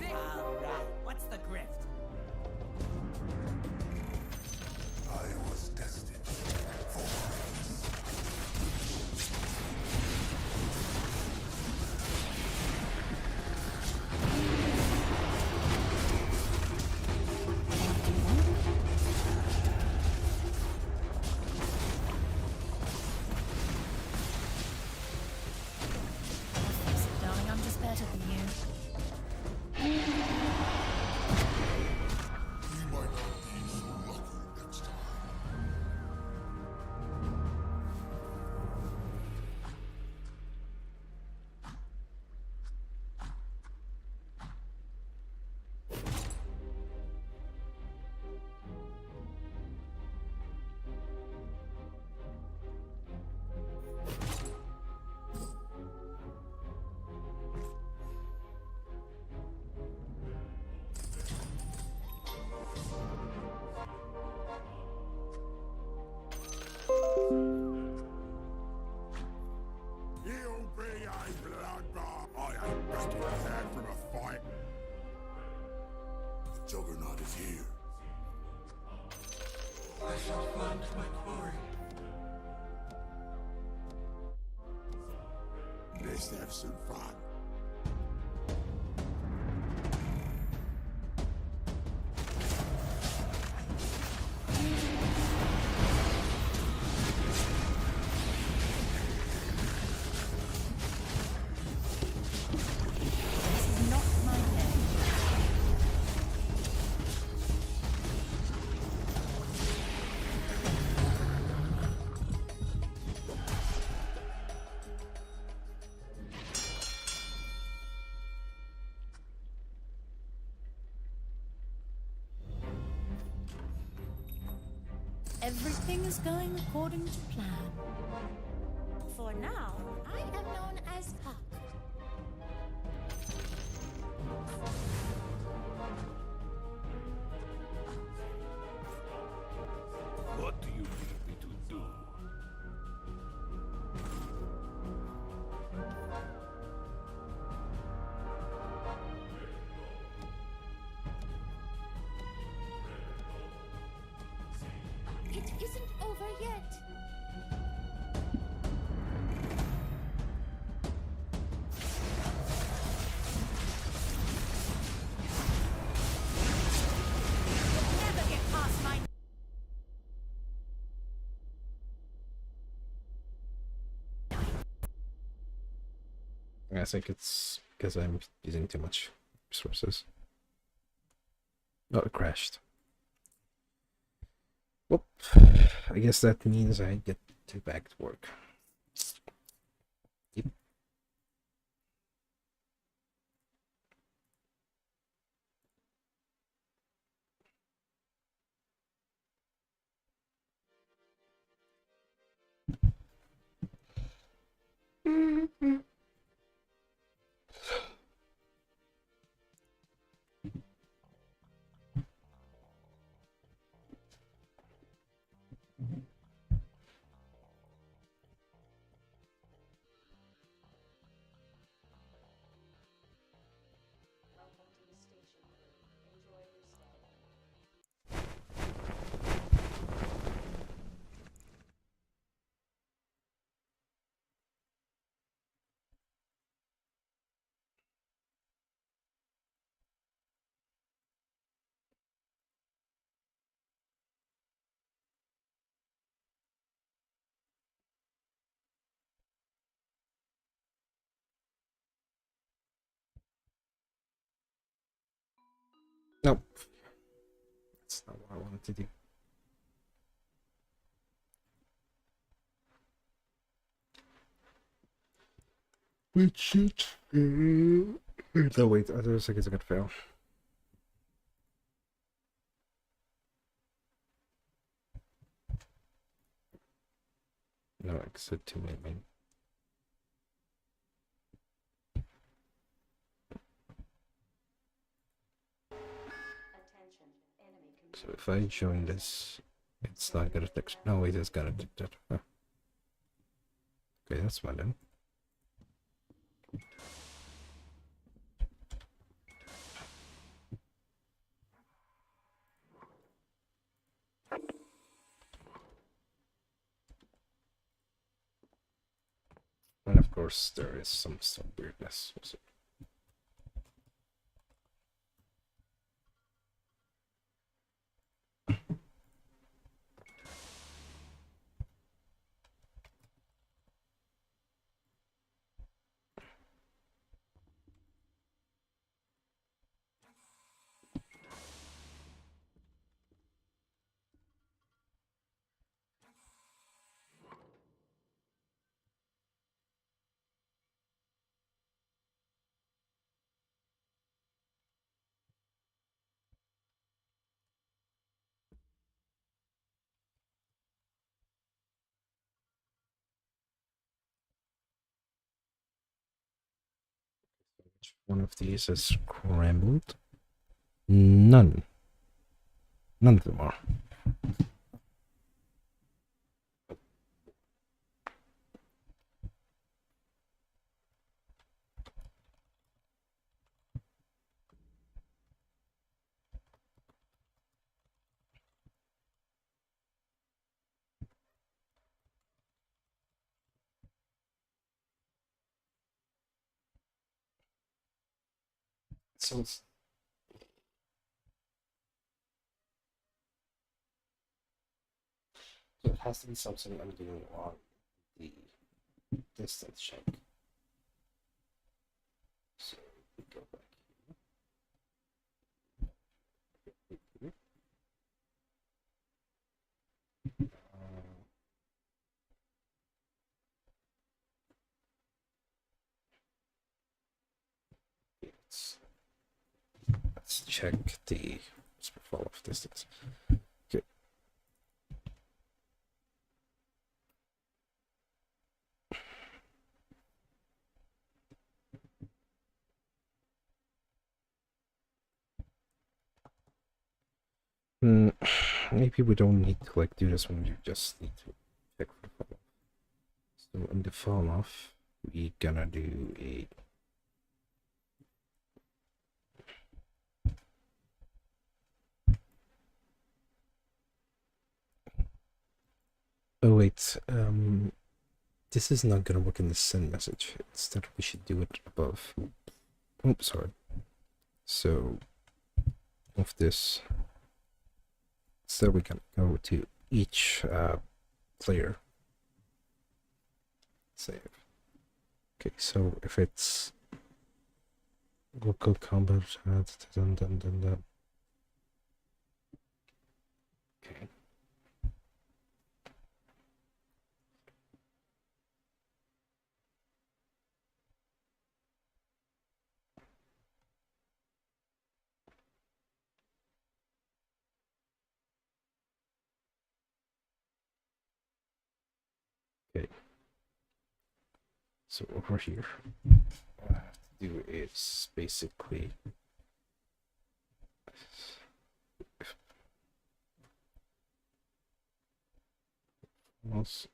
S3: Alright, what's the grift?
S8: I was destined for
S7: Face it, darling, I'm just better than you.
S8: we might not be so lucky next time. He'll be a bloodbath. I ain't resting his head from a fight. The Juggernaut is here. I shall find my quarry. Let's have some fun.
S7: This is not my day. Everything is going according to plan.
S2: For now, I am known as Puck.
S8: What do you need me to do?
S2: It isn't over yet.
S7: Never get past my
S1: I think it's because I'm using too much resources. Oh, it crashed. Well, I guess that means I get to back to work. Yep.
S2: Welcome to the station crew. Enjoy your stay.
S1: Nope. That's not what I wanted to do. Which it fail. No, wait, I was like it's gonna fail. No, exit to main.
S2: Attention, enemy
S1: So if I join this, it's not gonna detect. No, it is gonna detect it. Huh. Okay, that's fine then. And of course, there is some weirdness. So which one of these is scrambled? None. None of them are. So it's So it has to be something I'm doing on the distance check. So we go back here. Let's, let's check the follow-up distance. Okay. Maybe we don't need to like do this one. You just need to check for follow-up. So in the fall-off, we're gonna do a Oh wait, this is not gonna work in the send message. Instead, we should do it above. Oh, sorry. So, of this, instead we can go to each player. Save. Okay, so if it's local combat, dun. Okay. Okay. So over here, what I have to do is basically mouse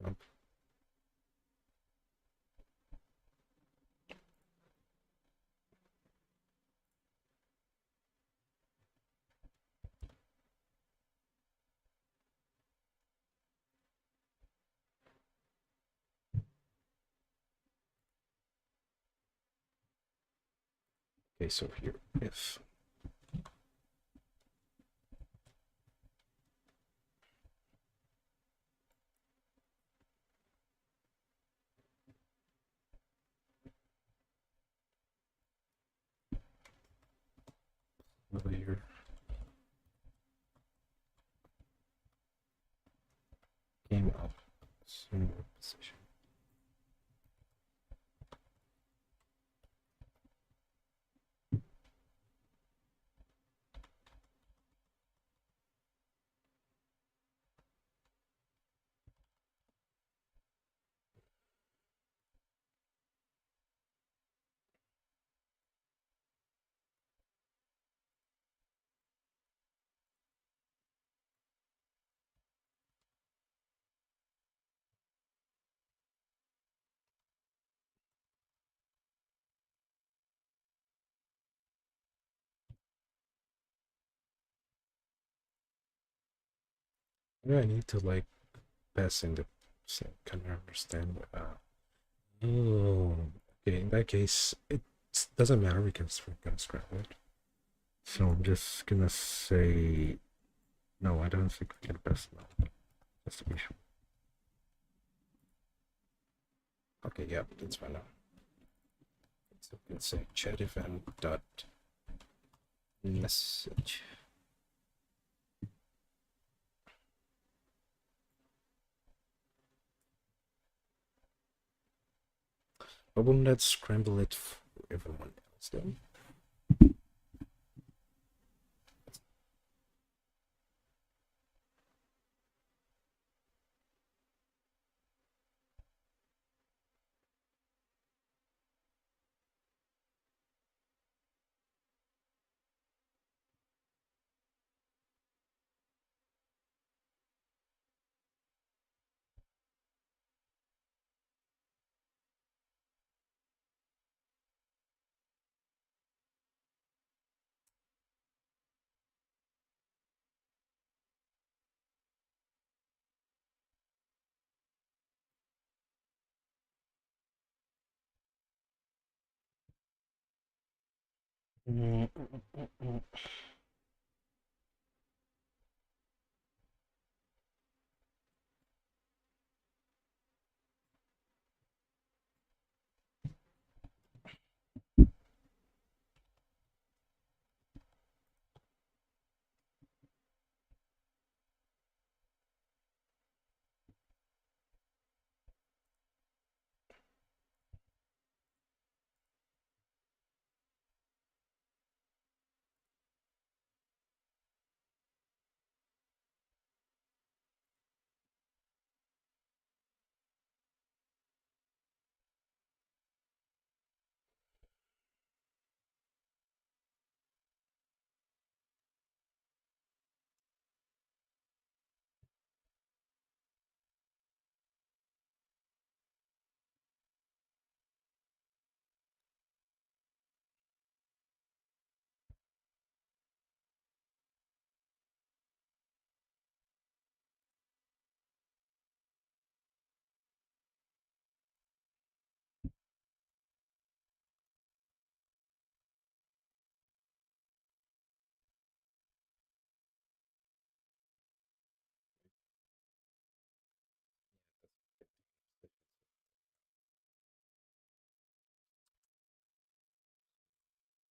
S1: up. Okay, so here, if player game up, single position. Yeah, I need to like pass in the. Can I understand? Oh, okay. In that case, it doesn't matter. We can scramble it. So I'm just gonna say no. I don't think we can pass now. Just to be sure. Okay, yeah, that's fine now. So we can say chat event dot message. But wouldn't that scramble it for everyone else then?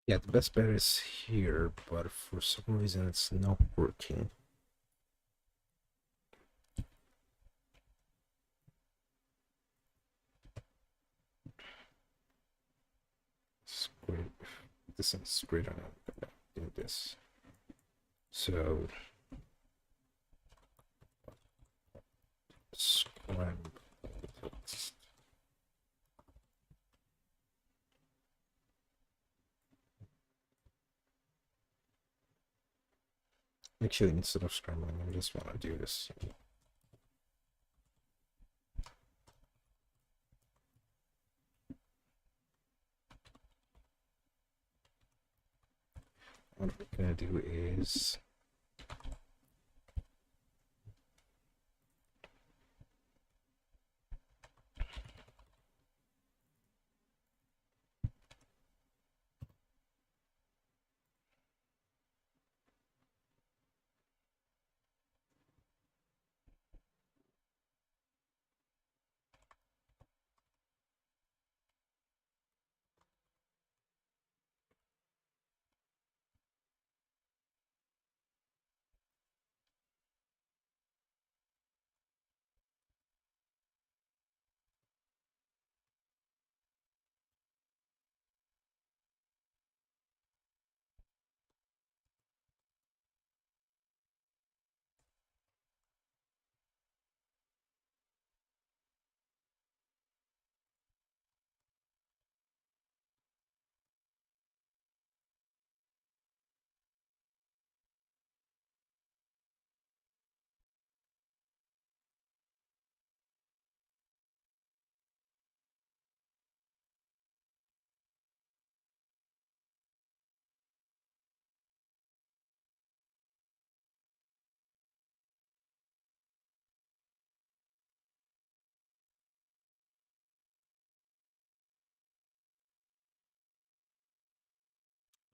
S1: Yeah, the best bet is here, but for some reason it's not working. Great. This is great on do this. So scramble. Actually, instead of scrambling, I just want to do this. What we're gonna do is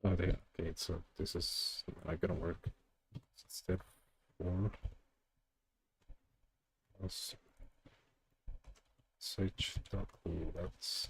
S1: Oh, yeah. Okay, so this is not gonna work. Step 4 plus sh.pool. That's